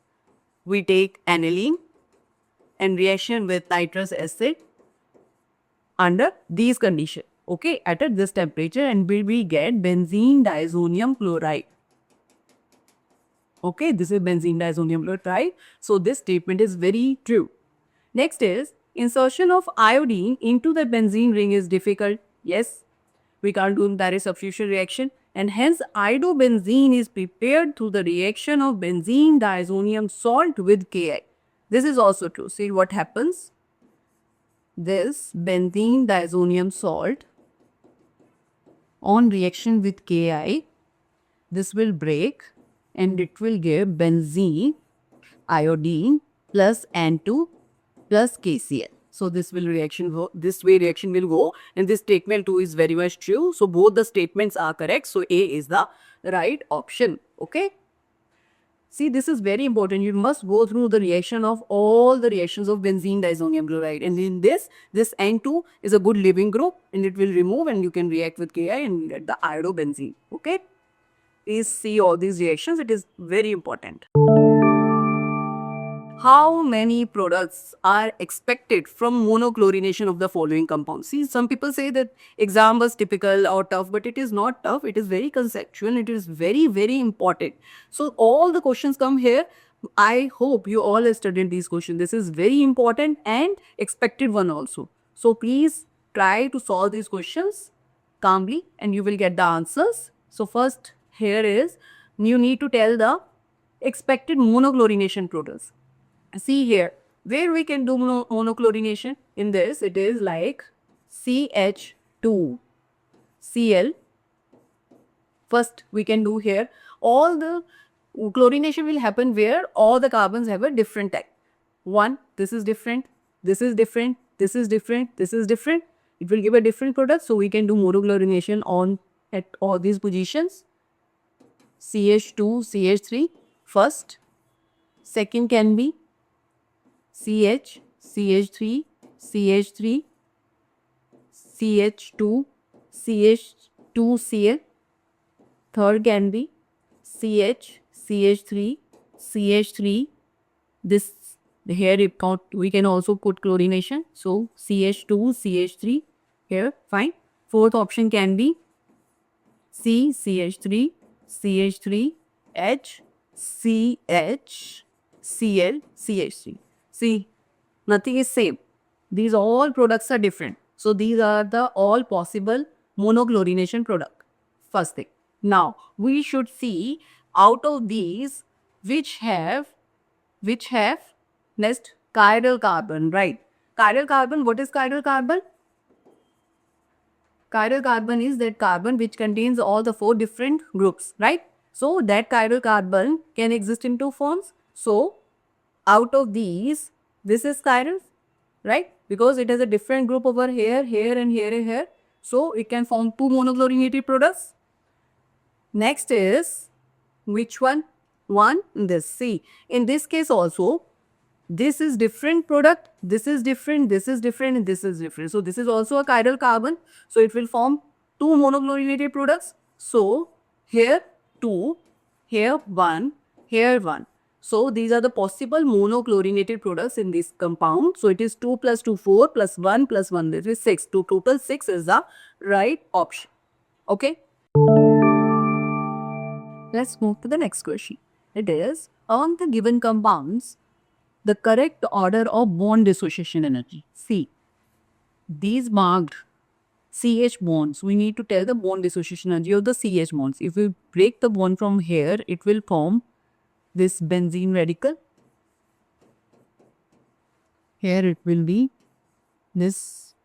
We take aniline and reaction with nitrous acid under these conditions. Okay, at this temperature, and we get benzene diazonium chloride. Okay, this is benzene diazonium fluoride, right? So this statement is very true. Next is insertion of iodine into the benzene ring is difficult. Yes, we can't do direct substitution reaction, and hence iodobenzene is prepared through the reaction of benzene diazonium salt with Ki. This is also true. See what happens? This benzene diazonium salt on reaction with Ki, this will break and it will give benzene iodine plus N2 plus KCl. So this will reaction go, this way reaction will go, and this statement 2 is very much true. So both the statements are correct. So A is the right option. Okay. See, this is very important. You must go through the reaction of all the reactions of benzene diazonium chloride. And in this N2 is a good leaving group and it will remove and you can react with Ki and get the iodobenzene. Okay. Please see all these reactions. It is very important. How many products are expected from monochlorination of the following compounds? See, some people say that exam was typical or tough, but it is not tough. It is very conceptual. It is very, very important. So all the questions come here. I hope you all have studied these questions. This is very important and expected one also. So please try to solve these questions calmly and you will get the answers. So first here is, you need to tell the expected monochlorination products. See here, where we can do monochlorination in this, it is like CH2, Cl. First, we can do here, all the chlorination will happen where all the carbons have a different type. One, this is different, this is different, this is different, this is different. It will give a different product. So we can do monochlorination on at all these positions. CH2, CH3 first. Second can be CH, CH3, CH3, CH2, CH2Cl. Third can be CH, CH3, CH3. This here we can also put chlorination. So CH2, CH3 here, fine. Fourth option can be C, CH3, CH3, H, CH, Cl, CH3. See, nothing is same. These all products are different. So these are the all possible monochlorination product. First thing. Now we should see out of these which have next chiral carbon, right? Chiral carbon, what is chiral carbon? Chiral carbon is that carbon which contains all the 4 different groups, right? So that chiral carbon can exist in 2 forms. So out of these, this is chiral, right? Because it has a different group over here, here and here and here. So it can form 2 monochlorinated products. Next is, which one? One, this. See, in this case also, this is different product, this is different, this is different, and this is different. So this is also a chiral carbon. So it will form 2 monochlorinated products. So here 2, here 1, here 1. So these are the possible monochlorinated products in this compound. So it is 2 plus 2, 4 plus 1 plus 1, this is 6. To total 6 is the right option. Okay. Let's move to the next question. It is, on the given compounds, the correct order of bond dissociation energy. See, these marked CH bonds, we need to tell the bond dissociation energy of the CH bonds. If we break the bond from here, it will form this benzene radical. Here it will be this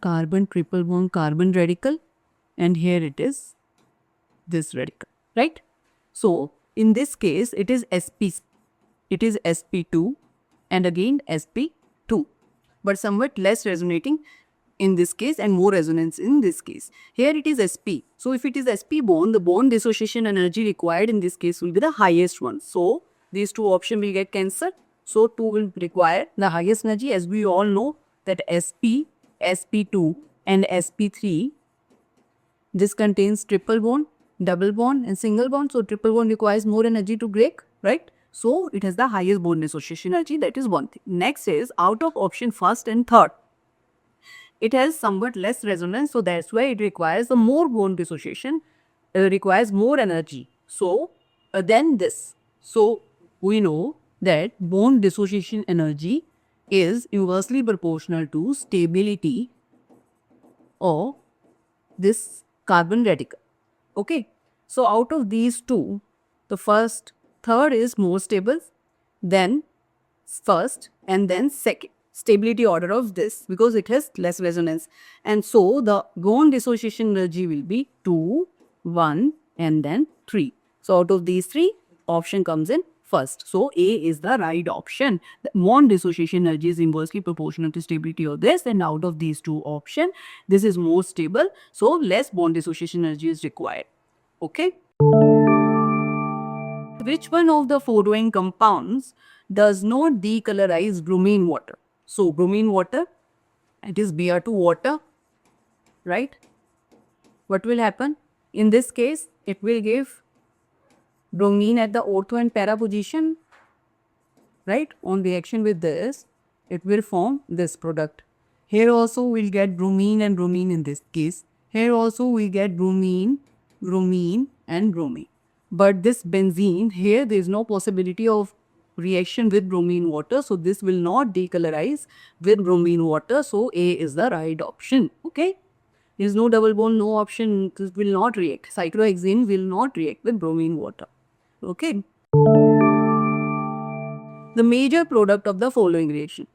carbon triple bond carbon radical, and here it is this radical, right? So in this case, it is sp2 and again sp2, but somewhat less resonating in this case and more resonance in this case. Here it is sp. So if it is sp bond, the bond dissociation energy required in this case will be the highest one. So these 2 options will get cancelled. So 2 will require the highest energy, as we all know that sp, sp2 and sp3, this contains triple bond, double bond and single bond. So triple bond requires more energy to break, right? So it has the highest bond dissociation energy. That is one thing. Next is, out of option first and third, it has somewhat less resonance. So that's why it requires the more bond dissociation, requires more energy. So Then this. So we know that bond dissociation energy is inversely proportional to stability of this carbon radical. Okay. So out of these two, the third is more stable, then first, and then second. Stability order of this because it has less resonance. And so the bond dissociation energy will be 2, 1, and then 3. So out of these three, option comes in first. So A is the right option. The bond dissociation energy is inversely proportional to stability of this, and out of these two options, this is more stable. So less bond dissociation energy is required. Okay. Which one of the following compounds does not decolorize bromine water? So bromine water, it is Br2 water, right? What will happen? In this case, it will give bromine at the ortho and para position, right? On reaction with this, it will form this product. Here also we'll get bromine and bromine in this case. Here also we get bromine, bromine and bromine. But this benzene, here there is no possibility of reaction with bromine water. So this will not decolorize with bromine water. So A is the right option. Okay. There is no double bond, no option. This will not react. Cyclohexane will not react with bromine water. Okay. The major product of the following reaction.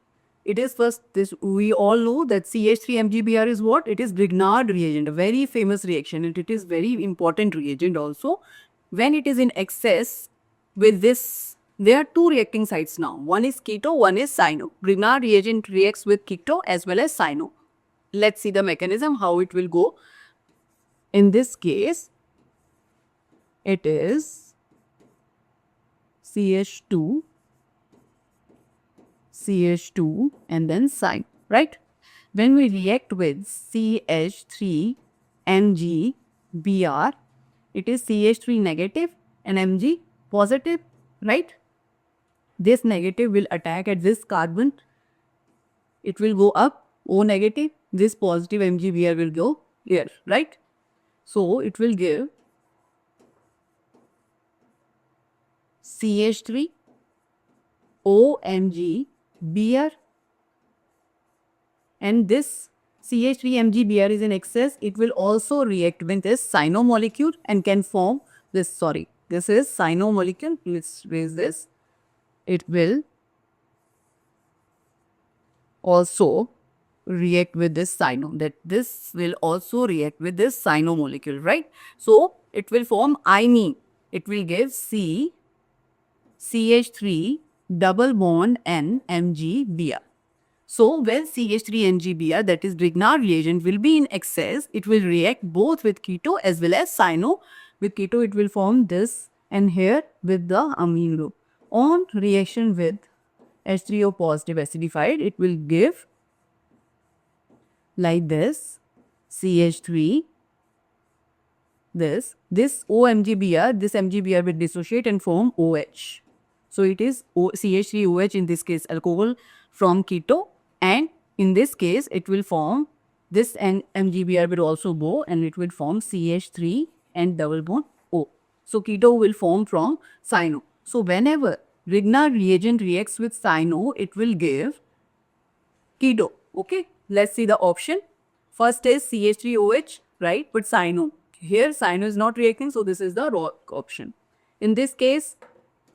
It is first, this we all know that CH3MgBr is what? It is Grignard reagent, a very famous reaction, and it is very important reagent also. When it is in excess with this, there are two reacting sites now. One is keto, one is cyano. Grignard reagent reacts with keto as well as cyano. Let's see the mechanism, how it will go. In this case, it is CH2 and then cyano, right? When we react with CH3MgBr, it is CH3 negative and Mg positive, right? This negative will attack at this carbon. It will go up, O negative. This positive MgBr will go here, right? So it will give CH3 OMgBr, and this CH3MgBr is in excess. It will also react with this cyano molecule and can form this, this is cyano molecule. Let's raise this. It will also react with this cyano, that this will also react with this cyano molecule, right? So it will form imine. It will give CH3 double bond N MgBr. So when CH3MgBr, that is Grignard reagent, will be in excess, it will react both with keto as well as cyano. With keto, it will form this, and here with the amine group. On reaction with H3O positive acidified, it will give like this CH3, this OMgBr, this MgBr will dissociate and form OH. So it is CH3OH, in this case alcohol from keto, and in this case it will form this, and MgBr will also go and it will form CH3 and double bond O. So keto will form from cyano. So whenever Grignard reagent reacts with cyano, it will give keto. Okay, let's see the option. First is CH3OH, right? But cyano. Here cyano is not reacting, so this is the wrong option. In this case,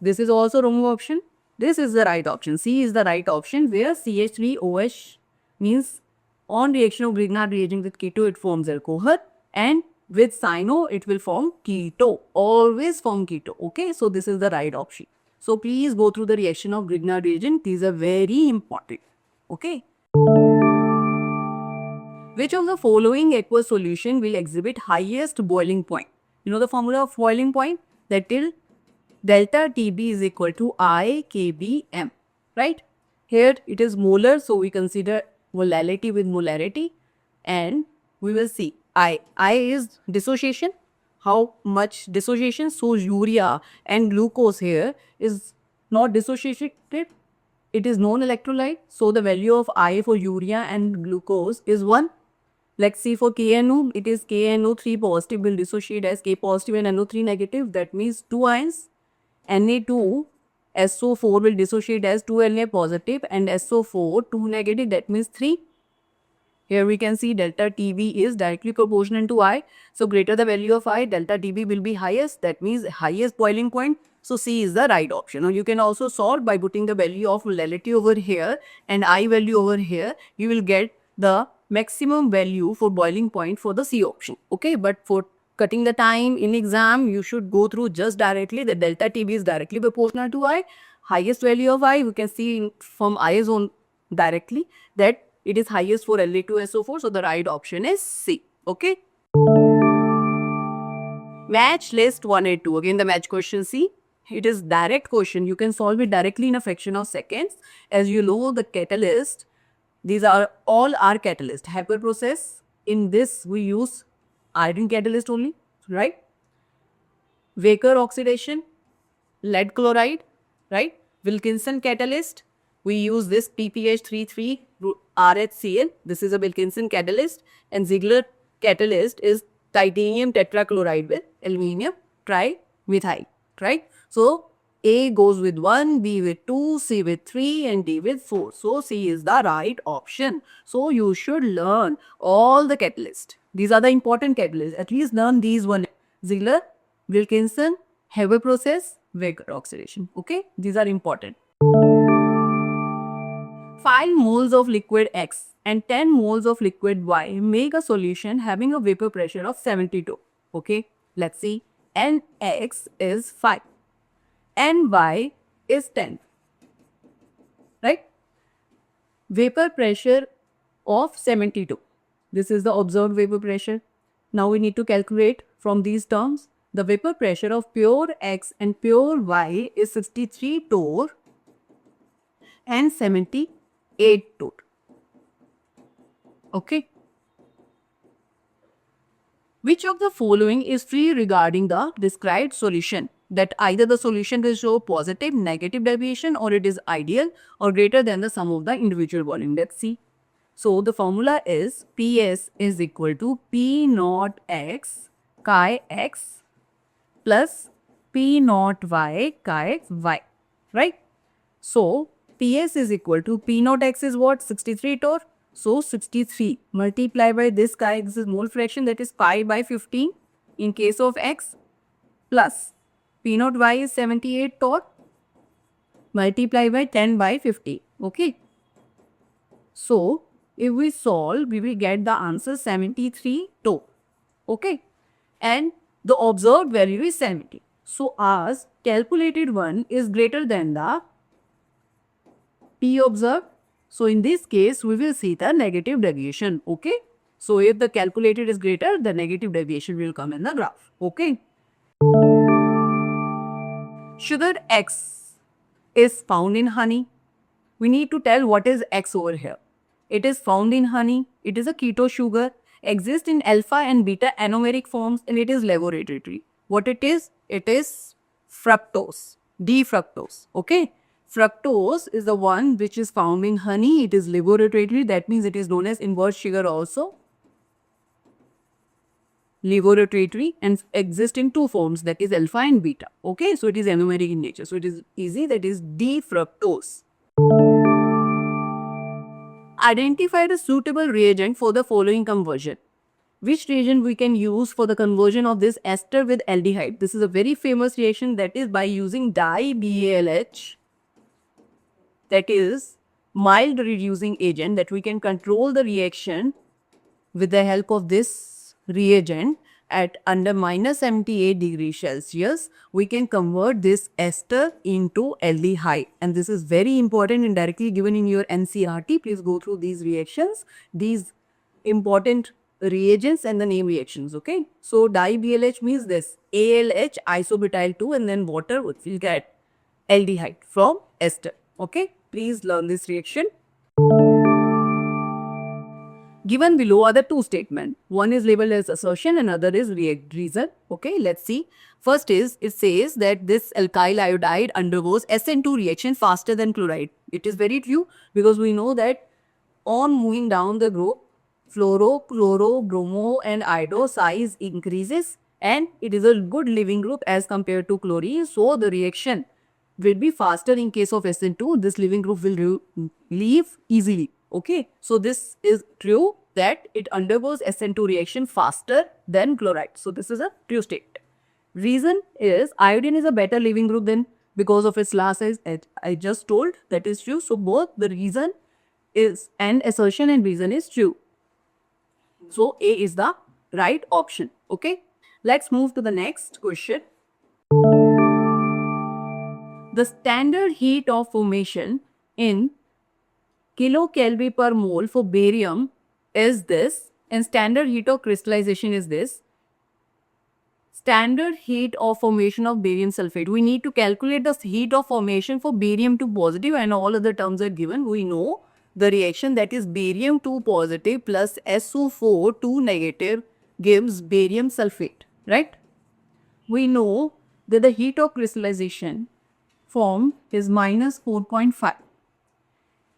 this is also wrong option. This is the right option. C is the right option, where CH3OH means on reaction of Grignard reagent with keto, it forms alcohol, and with cyano, it will form keto. Always form keto. Okay, so this is the right option. So please go through the reaction of Grignard reagent. These are very important. Okay. Which of the following aqueous solution will exhibit highest boiling point? You know the formula of boiling point? That till delta TB is equal to I kBm, right? Here it is molar, so we consider molality with molarity, and we will see I is dissociation. How much dissociation? So urea and glucose here is not dissociated. It is non-electrolyte. So the value of I for urea and glucose is 1. Let's see for KNO, it is KNO3 positive will dissociate as K positive and NO3 negative. That means 2 ions. Na2SO4 will dissociate as 2Na positive and SO4 2 negative, that means 3. Here we can see delta TB is directly proportional to I. So greater the value of I, delta TB will be highest. That means highest boiling point. So C is the right option. Or you can also solve by putting the value of molality over here and I value over here. You will get the maximum value for boiling point for the C option. Okay, but for cutting the time in exam, you should go through just directly. The delta TB is directly proportional to I. Highest value of I, we can see from I zone directly that it is highest for La2SO4, so the right option is C. Okay. Match list 182. Again, the match question C. It is direct question. You can solve it directly in a fraction of seconds. As you know, the catalyst, these are all our catalyst. Haber process. In this, we use iron catalyst only, right? Waker oxidation, lead chloride, right? Wilkinson catalyst, we use this PPH33 RHCl. This is a Wilkinson catalyst. And Ziegler catalyst is titanium tetrachloride with aluminium trimethyl, right? So A goes with 1, B with 2, C with 3 and D with 4. So C is the right option. So you should learn all the catalysts. These are the important catalysts. At least learn these one. Ziegler, Wilkinson, Haber process, Waker oxidation. Okay, these are important. 5 moles of liquid X and 10 moles of liquid Y make a solution having a vapor pressure of 72. Okay, let's see. Nx is 5. Ny is 10. Right? Vapor pressure of 72. This is the observed vapor pressure. Now we need to calculate from these terms. The vapor pressure of pure X and pure Y is 63 torr and 78 torr. Okay. Which of the following is free regarding the described solution? That either the solution will show positive, negative deviation, or it is ideal or greater than the sum of the individual volume. Let's see. So the formula is PS is equal to P naught X chi X plus P naught Y chi Y, right? So PS is equal to P naught X is what? 63 torr. So 63 multiplied by this chi, this is mole fraction, that is pi by 15 in case of X, plus P naught Y is 78 torr multiplied by 10 by 50. Okay. So if we solve, we will get the answer 73 torr. Okay. And the observed value is 70. So ours calculated one is greater than the P observed. So in this case, we will see the negative deviation. Okay. So if the calculated is greater, the negative deviation will come in the graph. Okay. Sugar X is found in honey. We need to tell what is X over here. It is found in honey. It is a keto sugar. Exists in alpha and beta anomeric forms and it is laboratory. What it is? It is fructose, D-fructose. Okay. Fructose is the one which is found in honey. It is laboratory. That means it is known as inverse sugar also. Laboratory and exist in two forms, that is alpha and beta. Okay. So it is anomeric in nature. So it is easy. That is D-fructose. Identify the suitable reagent for the following conversion. Which reagent we can use for the conversion of this ester with aldehyde? This is a very famous reaction, that is by using diBALH, that is mild reducing agent, that we can control the reaction with the help of this reagent at under minus 78 degrees Celsius. We can convert this ester into aldehyde, and this is very important and directly given in your NCERT. Please go through these reactions, these important reagents and the name reactions. Okay, so diBALH means this ALH isobutyl 2 and then water, will get aldehyde from ester. Okay, please learn this reaction. Given below are the two statements. One is labeled as assertion and other is reason. Okay, let's see. First is, it says that this alkyl iodide undergoes SN2 reaction faster than chloride. It is very true because we know that on moving down the group, fluoro, chloro, bromo and iodo size increases and it is a good leaving group as compared to chlorine. So the reaction will be faster in case of SN2. This leaving group will leave easily. Okay, so this is true that it undergoes SN2 reaction faster than chloride. So this is a true statement. Reason is iodine is a better leaving group than because of its last size. I just told that is true. So both the reason is and assertion and reason is true. So A is the right option. Okay. Let's move to the next question. The standard heat of formation in kilokelvin per mole for barium is this, and standard heat of crystallization is this. Standard heat of formation of barium sulfate. We need to calculate the heat of formation for barium 2 positive and all other terms are given. We know the reaction, that is barium 2 positive plus SO4 2 negative gives barium sulfate, right? We know that the heat of crystallization formed is minus 4.5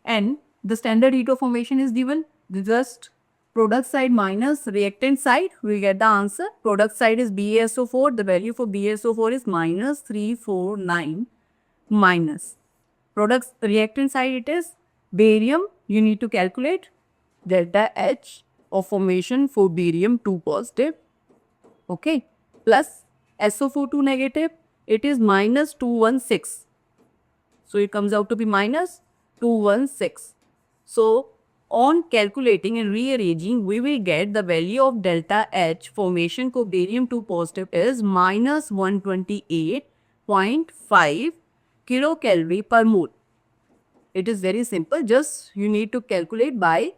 and the standard heat of formation is given. Just product side minus reactant side, we get the answer. Product side is BaSO4. The value for BaSO4 is minus 349 minus. Product reactant side it is barium. You need to calculate delta H of formation for barium 2 positive. Okay. Plus SO4 2 negative. It is minus 216. So it comes out to be minus 216. So on calculating and rearranging, we will get the value of delta H formation for barium 2 positive is minus 128.5 kilokelvin per mole. It is very simple. Just you need to calculate by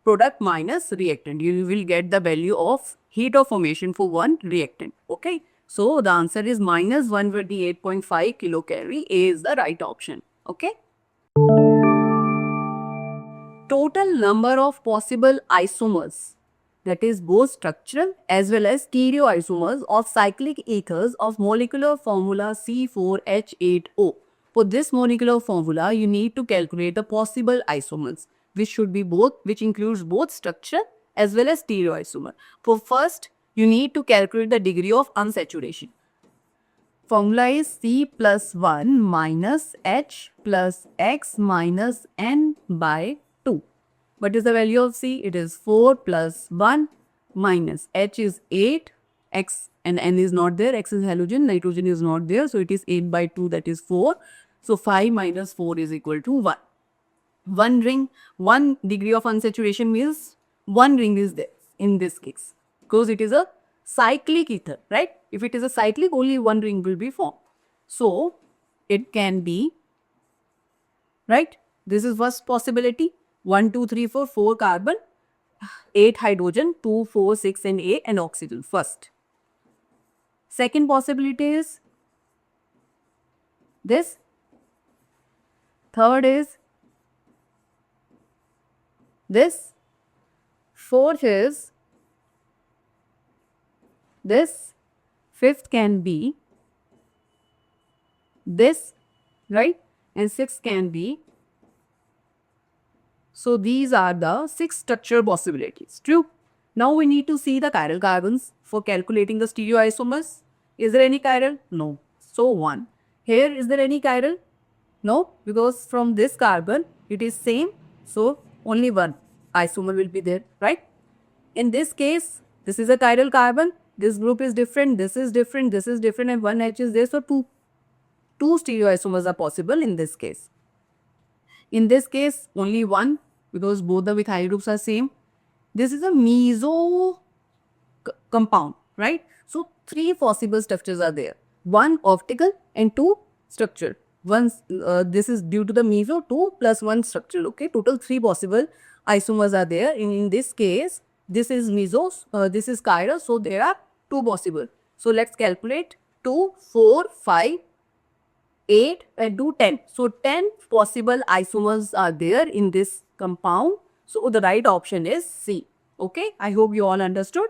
product minus reactant. You will get the value of heat of formation for one reactant. Okay. So the answer is minus 128.5 kilocalorie. A is the right option. Okay. Total number of possible isomers, that is both structural as well as stereoisomers of cyclic ethers of molecular formula C4H8O. For this molecular formula, you need to calculate the possible isomers, which includes both structural as well as stereoisomer. For first, you need to calculate the degree of unsaturation. Formula is C plus 1 minus H plus X minus N by 2. What is the value of C? It is 4 plus 1 minus H is 8, X and N is not there, X is halogen, nitrogen is not there, so it is 8 by 2, that is 4. So 5 minus 4 is equal to 1. One ring, 1 degree of unsaturation means 1 ring is there in this case because it is a cyclic ether, right? If it is a cyclic, only 1 ring will be formed. So it can be, right? This is first possibility. 1, 2, 3, 4, 4 carbon, 8 hydrogen, 2, 4, 6 and 8 and oxygen first. Second possibility is this. Third is this. Fourth is this. Fifth can be this, right? And sixth can be. So these are the 6 structural possibilities. True. Now we need to see the chiral carbons for calculating the stereoisomers. Is there any chiral? No. So 1. Here is there any chiral? No, because from this carbon it is same. So only 1 isomer will be there, right? In this case, this is a chiral carbon. This group is different. This is different. This is different, and 1 H is there. So 2 stereoisomers are possible in this case. In this case, only 1 because both the methyl groups are same. This is a meso compound, right? So 3 possible structures are there. 1 optical and 2 structural. This is due to the meso, 2 plus 1 structural. Okay, total 3 possible isomers are there. In this case, this is mesos, this is chiral, so there are 2 possible. So let's calculate 2, 4, 5, 8 and do 10. So 10 possible isomers are there in this compound. So the right option is C. Okay, I hope you all understood.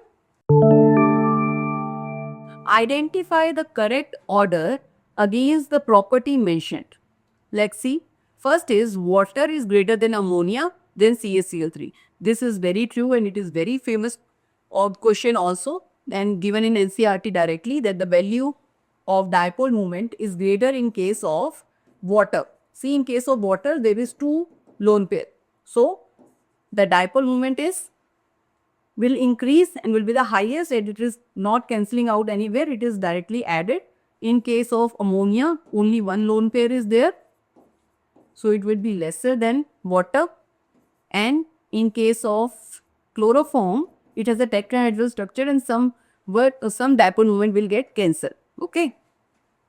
Identify the correct order against the property mentioned. Let's see. First is water is greater than ammonia, then CaCl3. This is very true and it is very famous question also. and given in NCERT directly that the value of dipole moment is greater in case of water. See, in case of water, there is 2 lone pair. So, the dipole moment will increase and will be the highest, and it is not cancelling out anywhere, it is directly added. In case of ammonia, only 1 lone pair is there, so it will be lesser than water. And in case of chloroform, it has a tetrahedral structure and some dipole moment will get cancelled. Okay,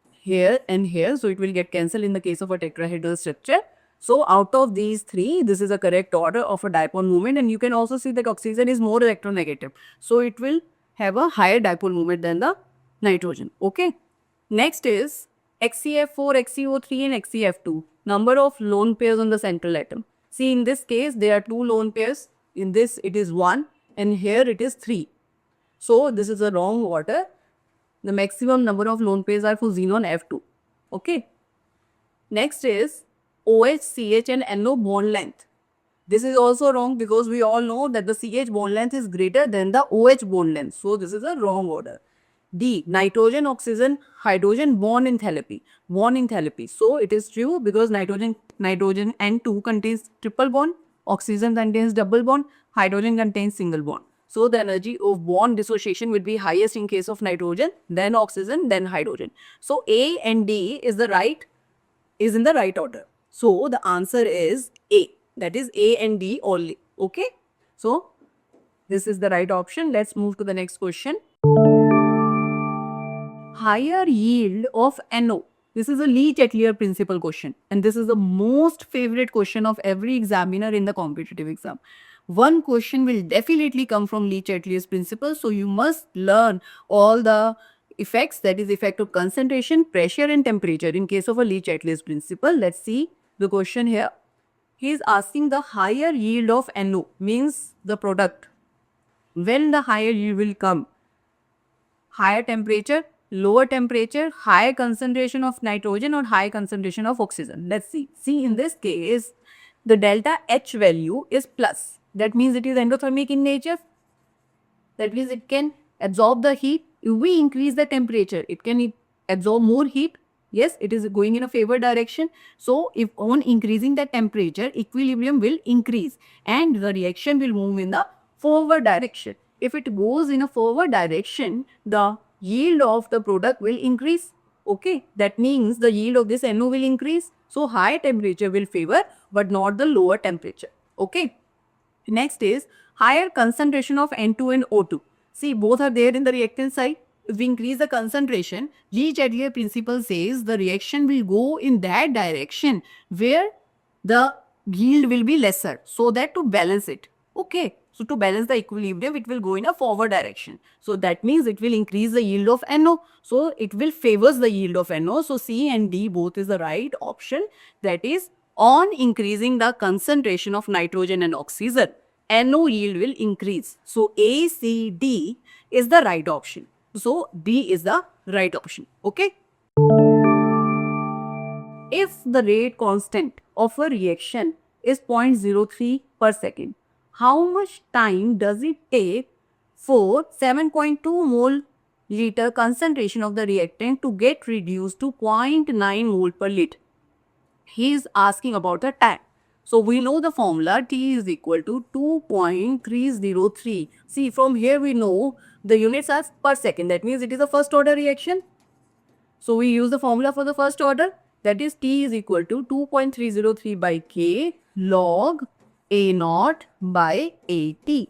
here and here, so it will get cancelled in the case of a tetrahedral structure. So out of these 3, this is a correct order of a dipole moment, and you can also see that oxygen is more electronegative, so it will have a higher dipole moment than the nitrogen. Okay, next is XCF4, XCO3 and XCF2, number of lone pairs on the central atom. See, in this case there are 2 lone pairs, in this it is 1 and here it is 3. So this is a wrong order. The maximum number of lone pairs are for xenon F2. Okay. Next is OH, CH and NO bond length. This is also wrong because we all know that the CH bond length is greater than the OH bond length. So this is a wrong order. D. Nitrogen, oxygen, hydrogen bond enthalpy. Bond enthalpy. So it is true because nitrogen N2 contains triple bond, oxygen contains double bond, hydrogen contains single bond. So the energy of bond dissociation will be highest in case of nitrogen, then oxygen, then hydrogen. So A and D is in the right order. So the answer is A. That is A and D only. Okay. So this is the right option. Let's move to the next question. Higher yield of NO. This is a Lee-Chatelier principle question, and this is the most favorite question of every examiner in the competitive exam. One question will definitely come from Lee-Chatelier's principle, so you must learn all the effects, that is effect of concentration, pressure and temperature in case of a Lee-Chatelier's principle. Let's see the question here. He is asking the higher yield of NO, means the product. When the higher yield will come? Higher temperature, lower temperature, higher concentration of nitrogen or high concentration of oxygen. Let's see. See, in this case, the delta H value is plus. That means it is endothermic in nature. That means it can absorb the heat. If we increase the temperature, it can absorb more heat. Yes, it is going in a favored direction. So, if on increasing the temperature, equilibrium will increase and the reaction will move in the forward direction. If it goes in a forward direction, the yield of the product will increase. Okay, that means the yield of this NO will increase. So, high temperature will favor but not the lower temperature. Okay. Next is higher concentration of N2 and O2. See, both are there in the reactant side. If we increase the concentration, Lee-Chatelier principle says the reaction will go in that direction where the yield will be lesser, so that to balance it. Okay. So, to balance the equilibrium, it will go in a forward direction. So, that means it will increase the yield of NO. So, it will favors the yield of NO. So, C and D both is the right option. That is, on increasing the concentration of nitrogen and oxygen, NO yield will increase. So, A, C, D is the right option. So, D is the right option. Okay. If the rate constant of a reaction is 0.03 per second, how much time does it take for 7.2 mole liter concentration of the reactant to get reduced to 0.9 mole per liter? He is asking about the time. So, we know the formula T is equal to 2.303. See, from here we know the units are per second. That means it is a first order reaction. So, we use the formula for the first order. That is T is equal to 2.303 by K log A naught by AT.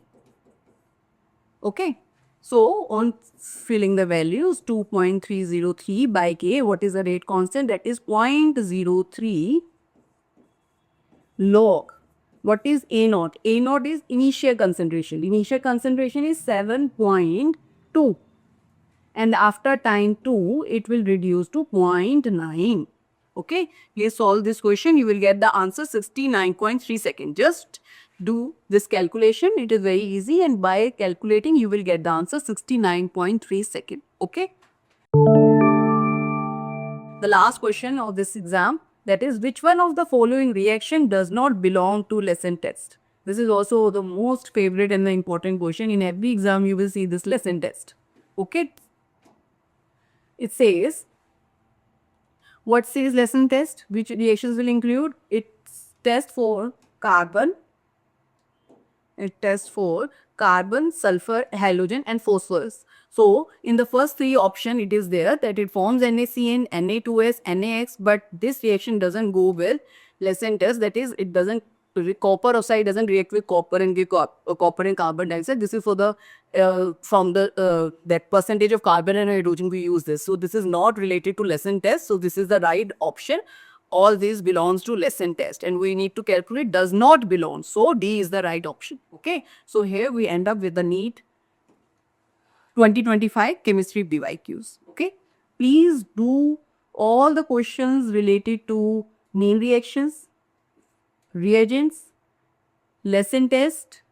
Okay. So, on filling the values 2.303 by K, what is the rate constant? That is 0.03 log. What is A naught? A naught is initial concentration. Initial concentration is 7.2. And after time 2, it will reduce to 0.9. Okay. Please solve this question. You will get the answer 69.3 seconds. Just do this calculation. It is very easy, and by calculating you will get the answer 69.3 seconds. Okay. The last question of this exam, that is, which one of the following reaction does not belong to lesson test? This is also the most favorite and the important question. In every exam you will see this lesson test. Okay. It says, what says lesson test? Which reactions will include? It's test for carbon. It tests for carbon, sulfur, halogen and phosphorus. So, in the first three option, it is there that it forms NaCN, Na2S, NaX, but this reaction doesn't go with lesson test. That is, it doesn't, copper oxide doesn't react with copper and give copper and carbon dioxide. This is for the, from the, that percentage of carbon and hydrogen we use this. So, this is not related to lesson test. So, this is the right option. All this belongs to lesson test and we need to calculate does not belong. So D is the right option. Okay. So here we end up with the NEET 2025 chemistry BYQs. Okay. Please do all the questions related to main reactions, reagents, lesson test,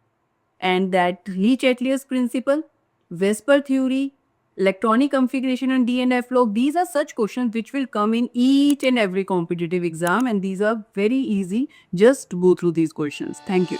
and that Lee-Chatelier principle, Vesper theory, electronic configuration and D and F log. These are such questions which will come in each and every competitive exam and these are very easy. Just go through these questions. Thank you.